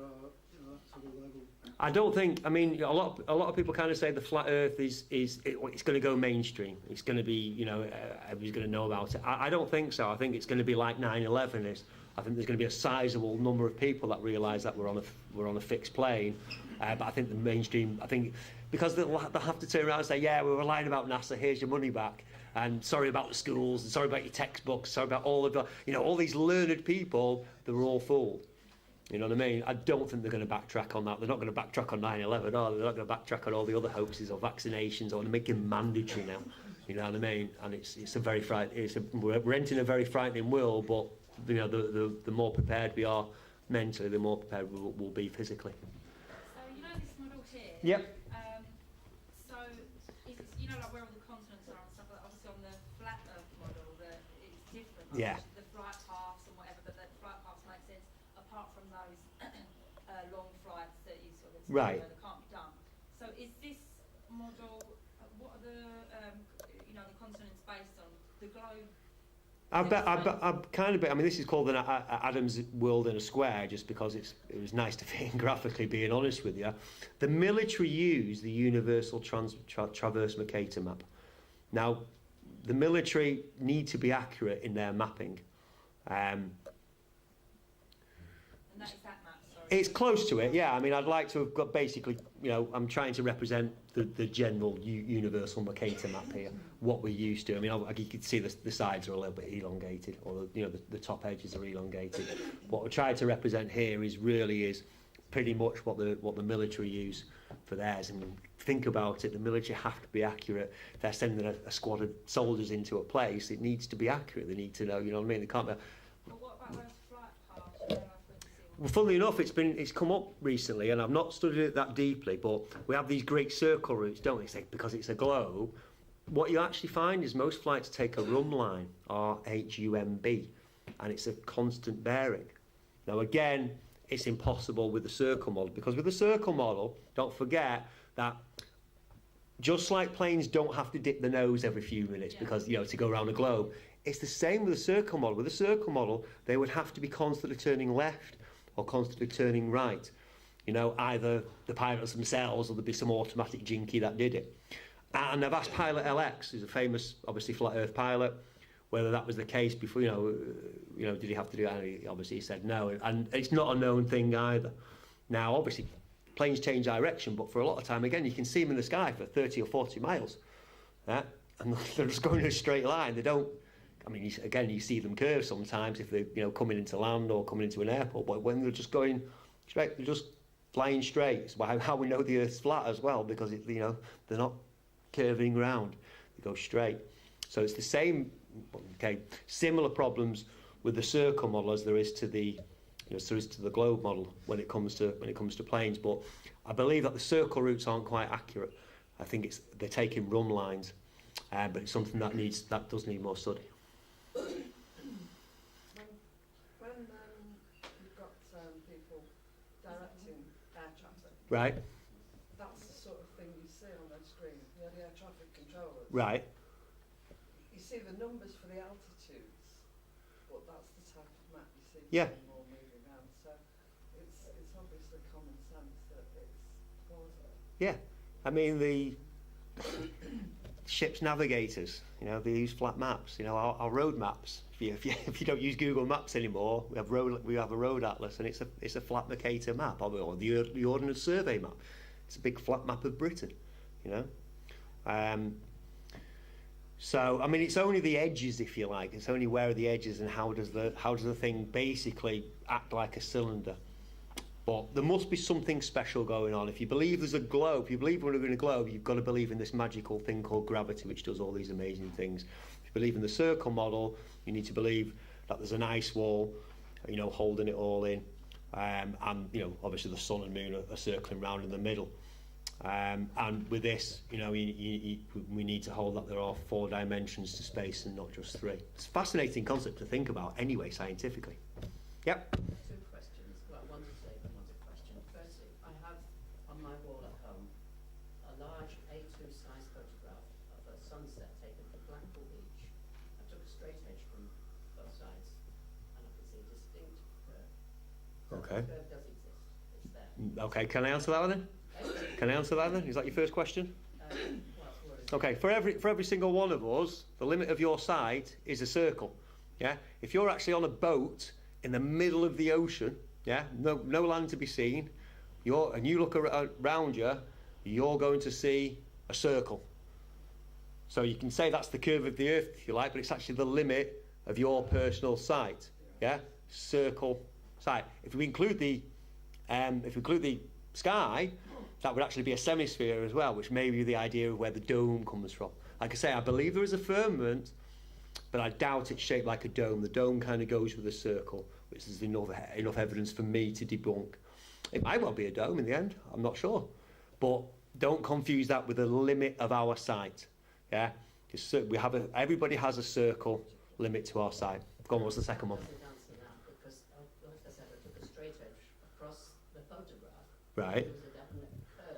you know, that sort of level. I don't think. I mean, a lot of people kind of say the flat Earth it's going to go mainstream. It's going to be, you know, everybody's going to know about it. I don't think so. I think it's going to be like 9/11 is. I think there's going to be a sizable number of people that realise that we're on a fixed plane. But I think the mainstream. I think because they'll have to turn around and say, yeah, we were lying about NASA. Here's your money back. And sorry about the schools. And sorry about your textbooks. Sorry about all of the, you know, all these learned people. They were all fooled. You know what I mean? I don't think they're going to backtrack on that. They're not going to backtrack on 9/11, are they? They're not going to backtrack on all the other hoaxes or vaccinations, or make them mandatory now. You know what I mean? And it's a very we're entering a very frightening world. But you know, the more prepared we are mentally, the more prepared we'll be physically. So you know this model here. Yep. So you know, like where all the continents are and stuff like that. Obviously on the flat Earth model, that it's different. Like Yeah. The flight paths and whatever, but the flight paths make sense apart from those long flights that you sort of Right. that can't be done. So is this model? What are the you know, the continents based on? The globe. I kind of. I mean, this is called an Adam's world in a square, just because it was nice to fit in graphically. Being honest with you, the military use the universal traverse Mercator map. Now, the military need to be accurate in their mapping. And that is that map. Sorry. It's close to it, yeah. I mean, I'd like to have got basically, you know, I'm trying to represent the general universal Mercator map here, what we're used to. I mean, you can see the sides are a little bit elongated, or the top edges are elongated. What we're trying to represent here is pretty much what the military use for theirs. And think about it, the military have to be accurate. If they're sending a squad of soldiers into a place, it needs to be accurate. They need to know, you know what I mean? They can't be. But what about those flight paths? You know, Well, funnily enough, it's come up recently, and I've not studied it that deeply, but we have these great circle routes, don't we? Because it's a globe. What you actually find is most flights take a rhumb line, RHUMB, and it's a constant bearing. Now, again, it's impossible with the circle model, because with the circle model, don't forget that just like planes don't have to dip the nose every few minutes because, you know, to go around a globe, it's the same with the circle model. With the circle model, they would have to be constantly turning left or constantly turning right. You know, either the pilots themselves or there'd be some automatic jinky that did it. And I've asked Pilot LX, who's a famous, obviously, flat Earth pilot, whether that was the case before, you know, did he have to do it? And obviously he said no. And it's not a known thing either. Now, obviously, planes change direction, but for a lot of time, again, you can see them in the sky for 30 or 40 miles. And they're just going in a straight line. They don't, I mean, you see them curve sometimes if they're, you know, coming into land or coming into an airport, but when they're just going straight, they're just flying straight. It's how we know the Earth's flat as well, because, you know, they're not curving round. They go straight. So it's the same, okay, similar problems with the circle model as there is to the, you know, there is to the globe model when it comes to planes. But I believe that the circle routes aren't quite accurate. I think they're taking rhumb lines, but it's something that does need more study. Right, That's the sort of thing you see on the screen, the air traffic controllers. right. You see the numbers for the altitudes, but that's the type of map you see Yeah. more moving around. So it's obviously common sense that it's plausible. Yeah, I mean the ship's navigators, you know, they use flat maps. You know, our road maps. If you don't use Google Maps anymore, we have a road atlas, and it's a flat Mercator map, or the Ordnance Survey map. It's a big flat map of Britain, you know. So I mean, it's only the edges, if you like. It's only where are the edges, and how does the thing basically act like a cylinder. But there must be something special going on. If you believe there's a globe, if you believe we're in a globe, you've got to believe in this magical thing called gravity, which does all these amazing things. If you believe in the circle model, you need to believe that there's an ice wall, you know, holding it all in. And, you know, obviously the sun and moon are circling around in the middle. And with this, you know, we need to hold that there are 4 dimensions to space and not just 3. It's a fascinating concept to think about anyway, scientifically. Yep. 2 questions. Well, one's a statement, one's a question. Firstly, I have on my wall at home a large A2 size photograph of a sunset taken from Blackpool Beach. I took a straight edge from both sides, and I could see a distinct curve. So Okay. the curve does exist. It's there. Okay, can I answer that one then? Can I answer that then? Is that your first question? Well, what is Okay, for every single one of us, the limit of your sight is a circle. Yeah? If you're actually on a boat in the middle of the ocean, yeah, no land to be seen, and you look around you, you're going to see a circle. So you can say that's the curve of the earth, if you like, but it's actually the limit of your personal sight. Yeah? Circle sight. If we include the sky, that would actually be a semisphere as well, which may be the idea of where the dome comes from. Like I say, I believe there is a firmament, but I doubt it's shaped like a dome. The dome kind of goes with a circle, which is enough evidence for me to debunk. It might well be a dome in the end, I'm not sure. But don't confuse that with the limit of our sight. Yeah? Everybody has a circle limit to our sight. Go on, what's the second one? doesn't answer that because, like I said, I took a straight edge across the photograph. Right. There was a definite curve.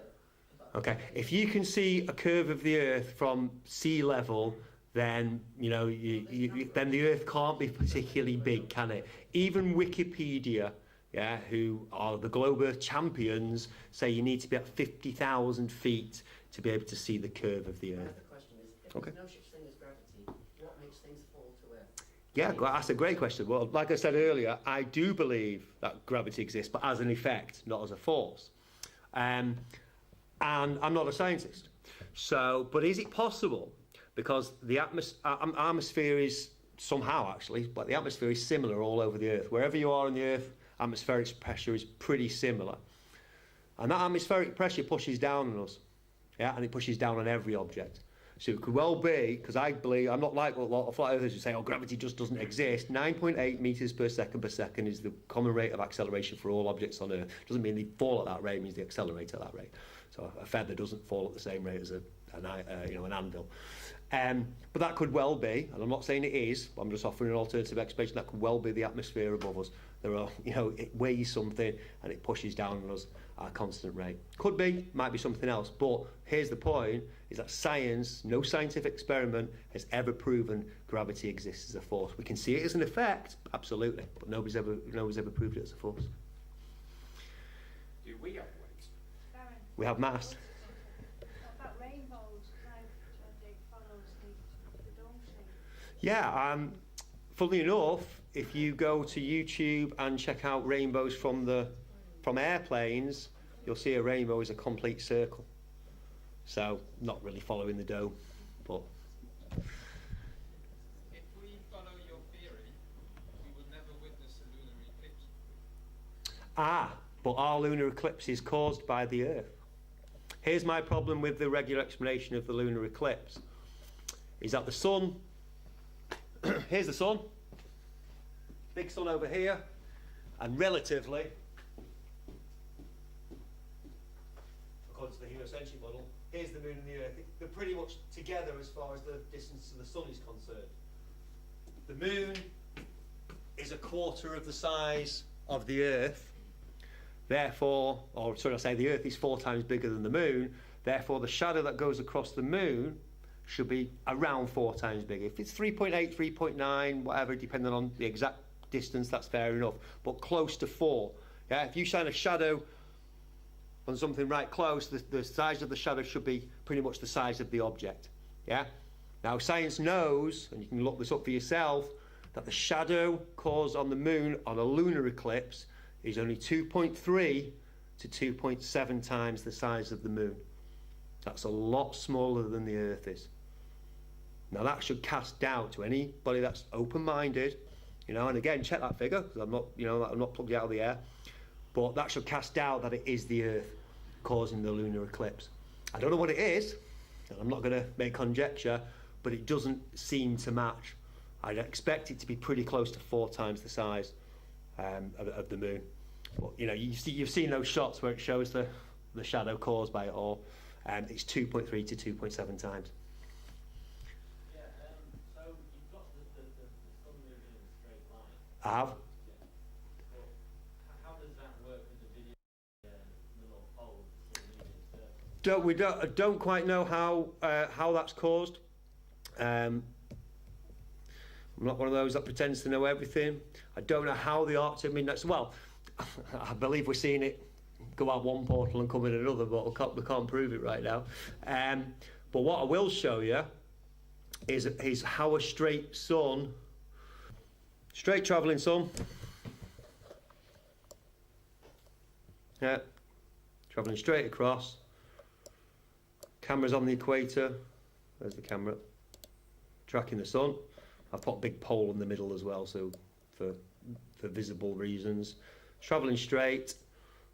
About Okay, 10 if you can see a curve of the Earth from sea level, then you know then the Earth can't be particularly big, can it? Even Wikipedia, yeah, who are the global champions, say you need to be at 50,000 feet to be able to see the curve of the My Earth. other question is, if Okay. there's no such thing as gravity, what makes things fall to Earth? Yeah, that's a great question. Well, like I said earlier, I do believe that gravity exists, but as an effect, not as a force. And I'm not a scientist. So, but is it possible? Because the atmosphere is somehow actually, but the atmosphere is similar all over the Earth. Wherever you are on the Earth, atmospheric pressure is pretty similar. And that atmospheric pressure pushes down on us. Yeah, and it pushes down on every object. So it could well be, because I believe, I'm not like a lot of flat earthers who say, oh, gravity just doesn't exist. 9.8 metres per second is the common rate of acceleration for all objects on Earth. Doesn't mean they fall at that rate, it means they accelerate at that rate. So a feather doesn't fall at the same rate as an anvil. But that could well be, and I'm not saying it is, I'm just offering an alternative explanation, that could well be the atmosphere above us. There are, it weighs something and it pushes down on us at a constant rate. Could be, might be something else, but here's the point, is that science, no scientific experiment has ever proven gravity exists as a force. We can see it as an effect, absolutely, but nobody's ever proved it as a force. Do we have weight? Darren, We have mass. about rainbows, how it follows the dome shape. Yeah, funnily enough, if you go to YouTube and check out rainbows from airplanes, you'll see a rainbow is a complete circle. So, not really following the dome, but... If we follow your theory, we would never witness a lunar eclipse. But our lunar eclipse is caused by the Earth. Here's my problem with the regular explanation of the lunar eclipse, is that the sun, here's the sun, big sun over here, and relatively, according to the heliocentric model, here's the moon and the Earth. They're pretty much together as far as the distance to the sun is concerned. The moon is a quarter of the size of the Earth. therefore, or should I say the Earth is 4 times bigger than the Moon, therefore the shadow that goes across the Moon should be around 4 times bigger. If it's 3.8, 3.9, whatever, depending on the exact distance, that's fair enough, but close to 4. Yeah, if you shine a shadow on something right close, the size of the shadow should be pretty much the size of the object. Yeah. Now science knows, and you can look this up for yourself, that the shadow caused on the Moon on a lunar eclipse is only 2.3 to 2.7 times the size of the Moon. That's a lot smaller than the Earth is. Now that should cast doubt to anybody that's open-minded, you know, and again, check that figure, because I'm not, you know, I'm not plugged it out of the air, but that should cast doubt that it is the Earth causing the lunar eclipse. I don't know what it is, and I'm not going to make conjecture, but it doesn't seem to match. I'd expect it to be pretty close to 4 times the size of the Moon. But, you know, you've seen those shots where it shows the shadow caused by it all. It's 2.3 to 2.7 times. Yeah, so you've got the sun moving in a straight line. I have. Yeah. But how does that work with the video, the North Pole, the sun moving in a circle? I don't quite know how that's caused. I'm not one of those that pretends to know everything. I don't know how the Arctic, I mean, well, I believe we're seeing it go out one portal and come in another, but we can't prove it right now. But what I will show you is how a straight travelling sun, yeah, travelling straight across, camera's on the equator, there's the camera, tracking the sun. I've put a big pole in the middle as well, so for visible reasons. Travelling straight,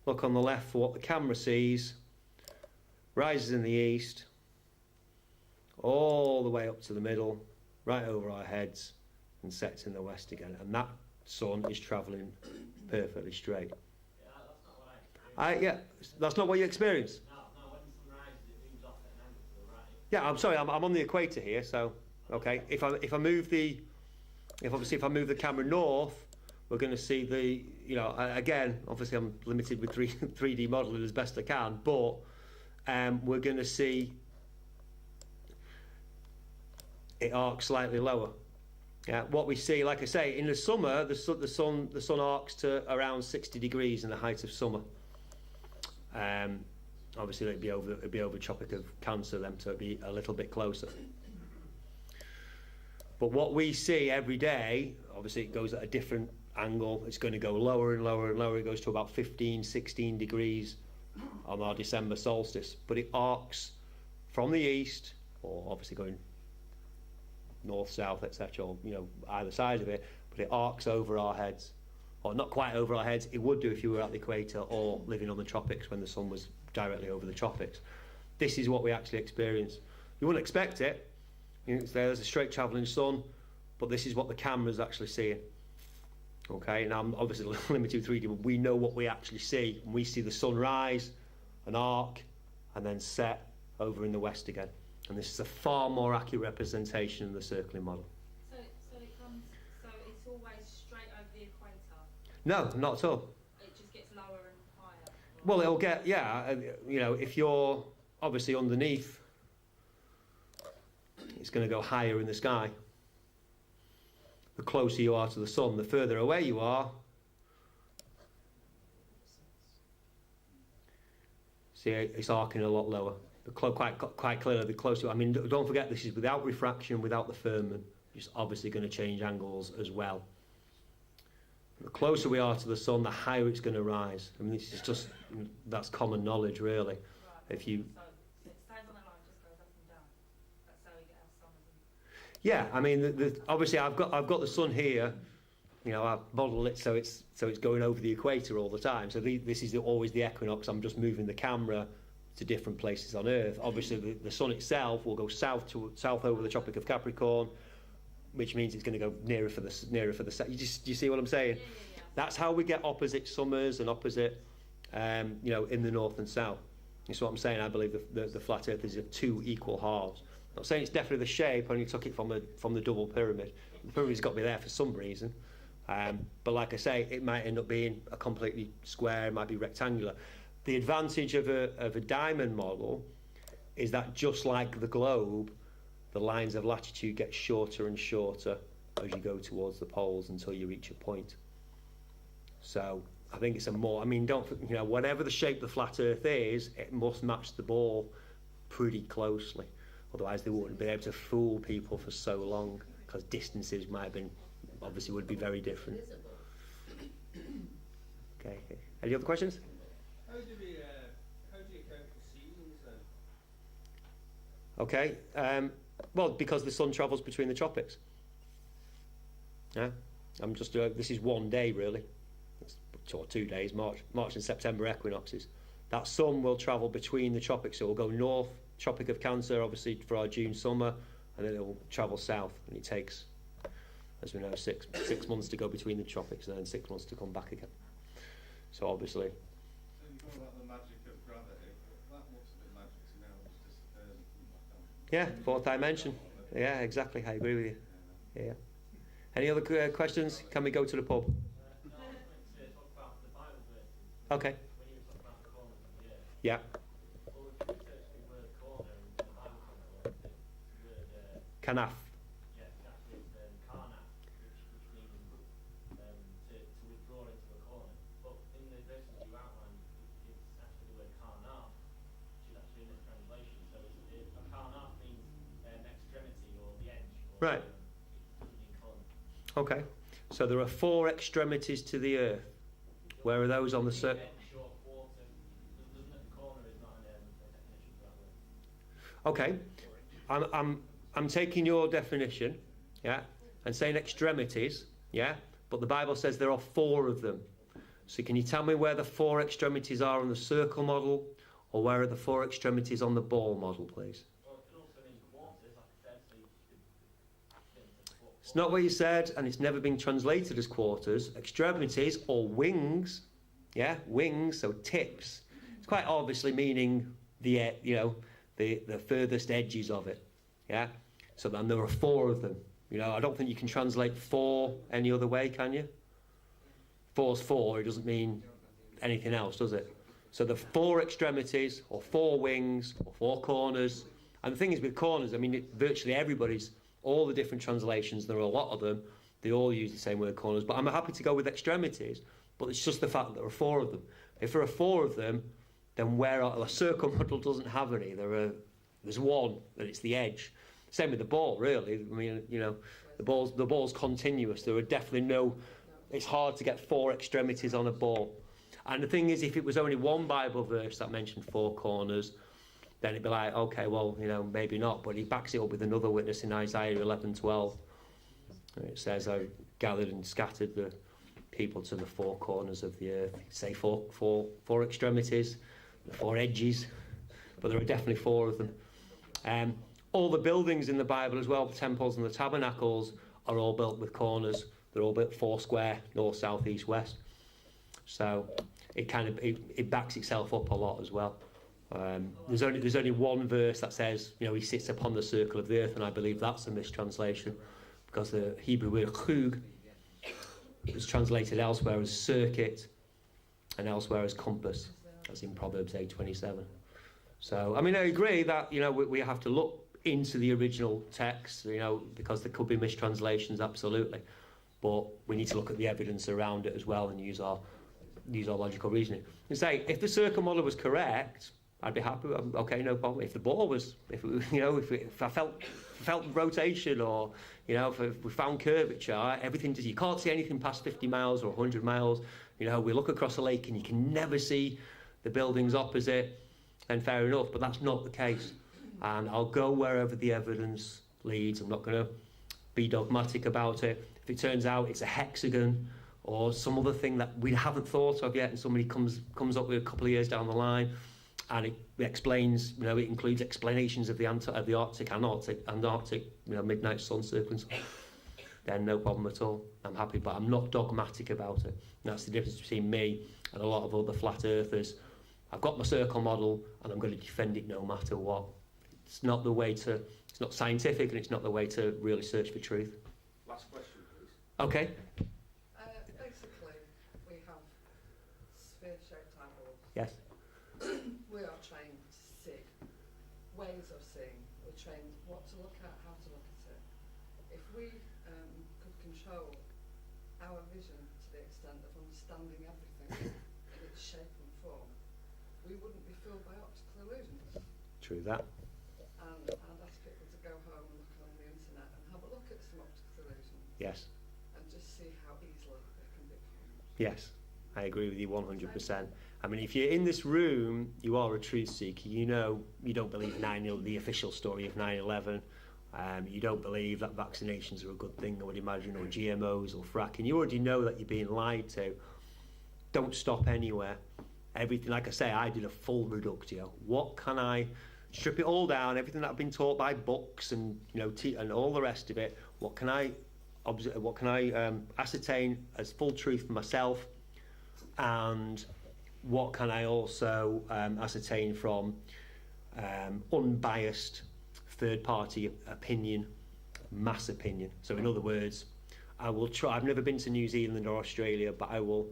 look on the left for what the camera sees, rises in the east, all the way up to the middle, right over our heads, and sets in the west again. And that sun is travelling perfectly straight. Yeah, that's not what I experienced. Yeah, that's not what you experience. No, when the sun rises, it moves off at an angle to the right. Yeah, I'm sorry, I'm on the equator here, so okay. If I move the camera north, we're going to see the, you know, again, obviously I'm limited with 3D modelling as best I can, but we're going to see it arcs slightly lower. Yeah, what we see, like I say, in the summer, the sun arcs to around 60 degrees in the height of summer. Obviously, it'd be over Tropic of Cancer, then, so it'd be a little bit closer. But what we see every day, obviously, it goes at a different angle. It's going to go lower and lower and lower. It goes to about 15, 16 degrees on our December solstice. But it arcs from the east, or obviously going north, south, etc., or, you know, either side of it, but it arcs over our heads. Or not quite over our heads. It would do if you were at the equator or living on the tropics when the sun was directly over the tropics. This is what we actually experience. You wouldn't expect it. You know, there's a straight travelling sun, but this is what the camera's actually seeing. Okay, and I'm obviously limited 3D, but we know what we actually see. And we see the sun rise, an arc, and then set over in the west again. And this is a far more accurate representation of the circling model. So it's always straight over the equator? No, not at all. It just gets lower and higher? Well, it'll get, yeah, you know, if you're obviously underneath, it's going to go higher in the sky. The closer you are to the sun, the further away you are. See, it's arcing a lot lower. Quite clearly, the closer. I mean, don't forget, this is without refraction, without the firmament. It's obviously going to change angles as well. The closer we are to the sun, the higher it's going to rise. I mean, this is just, that's common knowledge, really. Right. If you, So it stays on that line, just goes up and down. That's how we get our sun, isn't it? yeah, I mean, obviously I've got the sun here. You know, I've modelled it so it's going over the equator all the time. So this is always the equinox. I'm just moving the camera to different places on Earth. Obviously, the sun itself will go south over the Tropic of Capricorn, which means it's going to go nearer for the south. You see what I'm saying? Yeah. That's how we get opposite summers and opposite, you know, in the north and south. That's what I'm saying. I believe the flat Earth is of 2 equal halves. I'm not saying it's definitely the shape. I only took it from the double pyramid. The pyramid's got to be there for some reason. But like I say, it might end up being a completely square, it might be rectangular. The advantage of a diamond model is that just like the globe, the lines of latitude get shorter and shorter as you go towards the poles until you reach a point. So I think it's a more, I mean, whatever the shape the flat Earth is, it must match the ball pretty closely. Otherwise they wouldn't be able to fool people for so long, because distances might have been, obviously would be very different. Okay. Any other questions? How do you account for seasons then? Okay. Well, because the sun travels between the tropics. Yeah. I'm just this is one day really, or 2 days. March and September equinoxes. That sun will travel between the tropics. So it will go north, Tropic of Cancer, obviously for our June summer, and then it will travel south, and it takes, as we know, six months to go between the tropics, and then 6 months to come back again. So obviously. So you talk about the magic of gravity, that looks a bit magic to me now, it just disappears and comes back down. Yeah, fourth dimension. Yeah, exactly. I agree with you. Yeah. Any other questions? Can we go to the pub? No, I was going to talk about the Bible verses. Okay. When you were talking about the corners of the earth. Yeah. Well, if you research the word corner in the Bible concord, the word Kanaf. yeah, it's actually karnak, which means to withdraw into a corner. But in the verses you outlined, it's actually the word karnaf, which is actually in this translation. So a karnaf means an extremity or the edge. Or, Right. it doesn't mean corner. Okay. So there are 4 extremities to the earth. Where are those on the Edge or quarter. Doesn't it? The corner is not a definition for that word. Okay. I'm taking your definition, yeah, and saying extremities, yeah, but the Bible says there are 4 of them. So can you tell me where the 4 extremities are on the circle model, or where are the 4 extremities on the ball model, please? Well, it could also mean quarters, like I said, so you could fit into quarter. It's not what you said, and it's never been translated as quarters. Extremities or wings, yeah, wings, so tips. It's quite obviously meaning the furthest edges of it, yeah. So then there are 4 of them. I don't think you can translate 4 any other way, can you? 4's 4. It doesn't mean anything else, does it? So the 4 extremities, or 4 wings, or 4 corners. And the thing is with corners, I mean, virtually everybody's, all the different translations, there are a lot of them, they all use the same word, corners. But I'm happy to go with extremities, but it's just the fact that there are 4 of them. If there are 4 of them, then where a circle model doesn't have any. There's one, and it's the edge. Same with the ball, really. I mean, the ball's continuous. There are definitely no. It's hard to get 4 extremities on a ball. And the thing is, if it was only one Bible verse that mentioned 4 corners, then it'd be like, okay, well, maybe not. But he backs it up with another witness in Isaiah 11:12. It says, "I gathered and scattered the people to the 4 corners of the earth." Say four extremities, the 4 edges, but there are definitely 4 of them. All the buildings in the Bible as well, the temples and the tabernacles, are all built with corners. They're all built 4 square, north, south, east, west. So it backs itself up a lot as well. There's only one verse that says, he sits upon the circle of the earth, and I believe that's a mistranslation, because the Hebrew word chug is translated elsewhere as circuit and elsewhere as compass, as in Proverbs 8:27. So, I mean, I agree that, we have to look into the original text, because there could be mistranslations, absolutely. But we need to look at the evidence around it as well and use our logical reasoning. And say, if the circle model was correct, I'd be happy. Okay, no problem. If the ball was, if I felt rotation, or if we found curvature, everything. You can't see anything past 50 miles or 100 miles. We look across a lake and you can never see the buildings opposite. Then fair enough, but that's not the case. And I'll go wherever the evidence leads. I'm not going to be dogmatic about it. If it turns out it's a hexagon or some other thing that we haven't thought of yet, and somebody comes up with a couple of years down the line, and it explains, it includes explanations of the Arctic and Antarctic, midnight sun circles, then no problem at all. I'm happy, but I'm not dogmatic about it. And that's the difference between me and a lot of other flat earthers. I've got my circle model, and I'm going to defend it no matter what. It's not scientific, and it's not the way to really search for truth. Last question, please. Okay. Yes. We are trained to see ways of seeing. We're trained what to look at, how to look at it. If we could control our vision to the extent of understanding everything in its shape and form, we wouldn't be fooled by optical illusions. True that. And I'd ask people to go home and look on the internet and have a look at some optical illusions Yes. and just see how easily they can be formed. Yes. I agree with you 100%. I mean, if you're in this room, you are a truth seeker. You know, you don't believe the official story of 9/11. You don't believe that vaccinations are a good thing, I would imagine, or GMOs or fracking. You already know that you're being lied to. Don't stop anywhere. Everything, like I say, I did a full reductio. What can I strip it all down? Everything that I've been taught by books and and all the rest of it. What can I ascertain as full truth for myself? And what can I also ascertain from unbiased third-party opinion, mass opinion? So in other words, I will try. I've never been to New Zealand or Australia, but I will.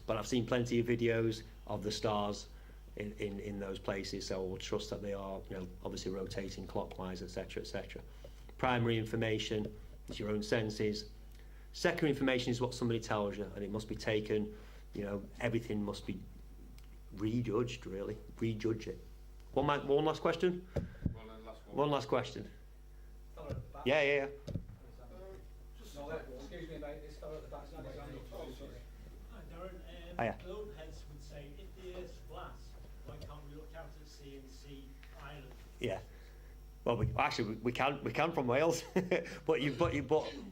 But I've seen plenty of videos of the stars in those places. So I will trust that they are, obviously rotating clockwise, etc., etc. Primary information is your own senses. Secondary information is what somebody tells you, and it must be taken. Everything must be rejudged, really. Rejudge it. One last question? One last question. Yeah. Excuse me, mate. This fellow at the back's got his hand up. Hi, Darren. Hiya. Globeheads would say, if the Earth's flat, why can't we look out at sea and see Ireland? Yeah. Well, we can from Wales, but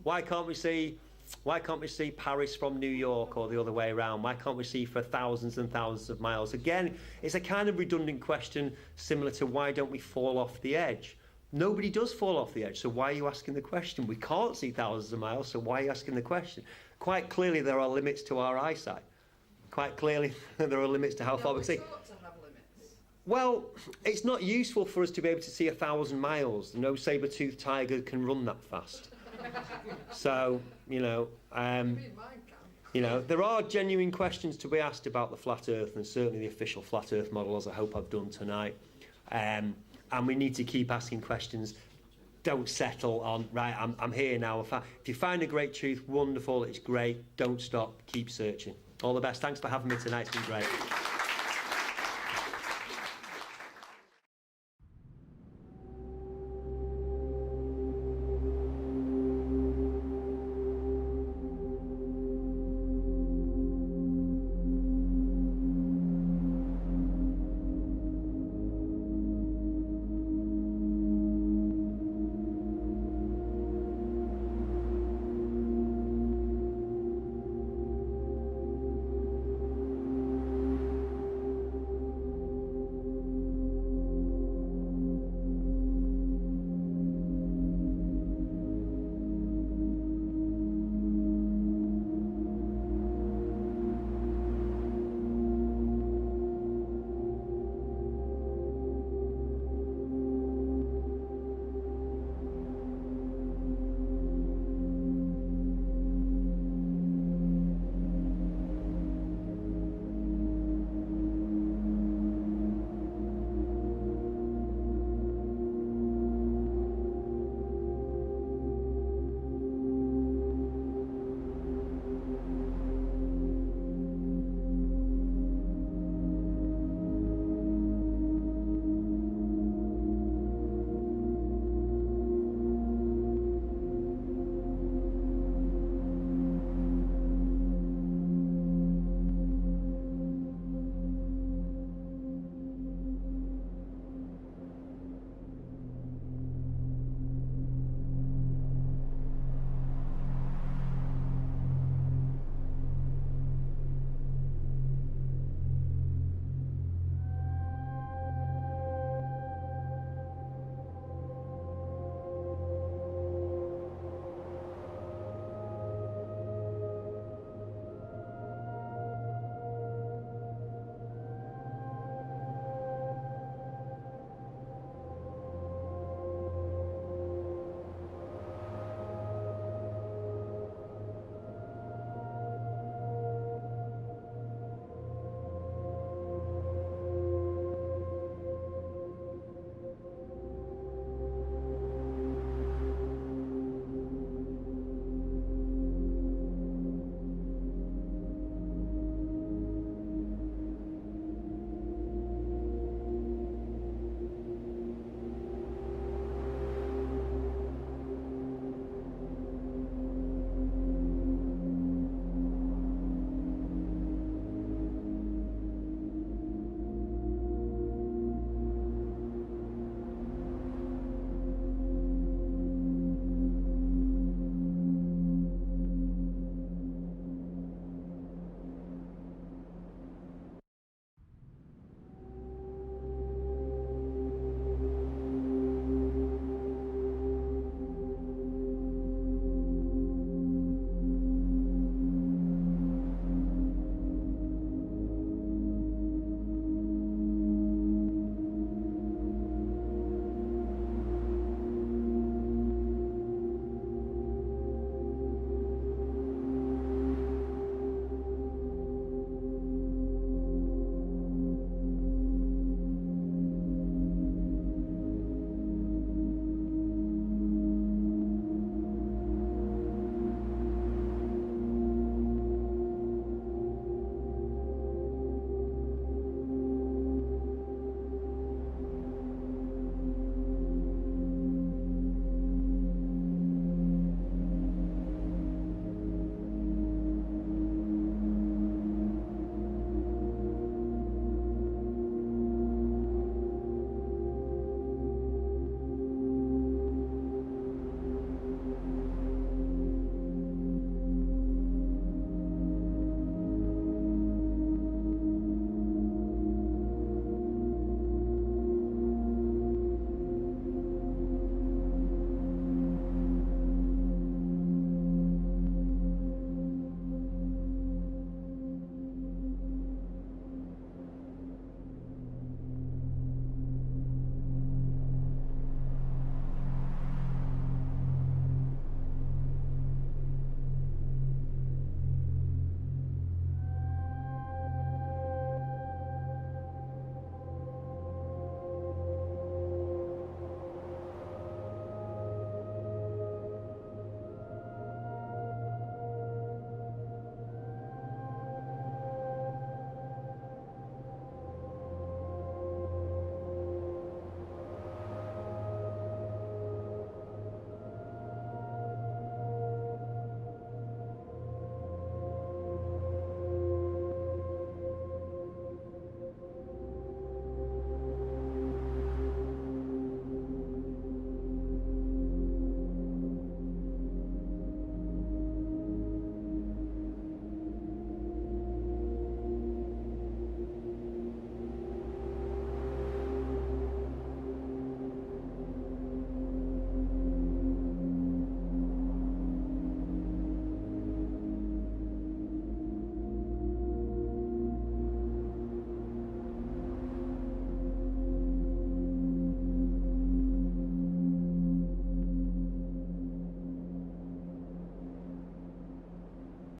why can't we see Paris from New York or the other way around? Why can't we see for thousands and thousands of miles? Again, it's a kind of redundant question, similar to why don't we fall off the edge? Nobody does fall off the edge, so why are you asking the question? We can't see thousands of miles, so why are you asking the question? Quite clearly, there are limits to our eyesight. Quite clearly, there are limits to how far we can see. ought to have limits. Well, it's not useful for us to be able to see 1,000 miles. No saber-toothed tiger can run that fast. So, there are genuine questions to be asked about the flat Earth, and certainly the official flat Earth model, as I hope I've done tonight. And we need to keep asking questions. Don't settle on, right, I'm here now. If you find a great truth, wonderful, it's great. Don't stop, keep searching. All the best. Thanks for having me tonight. It's been great.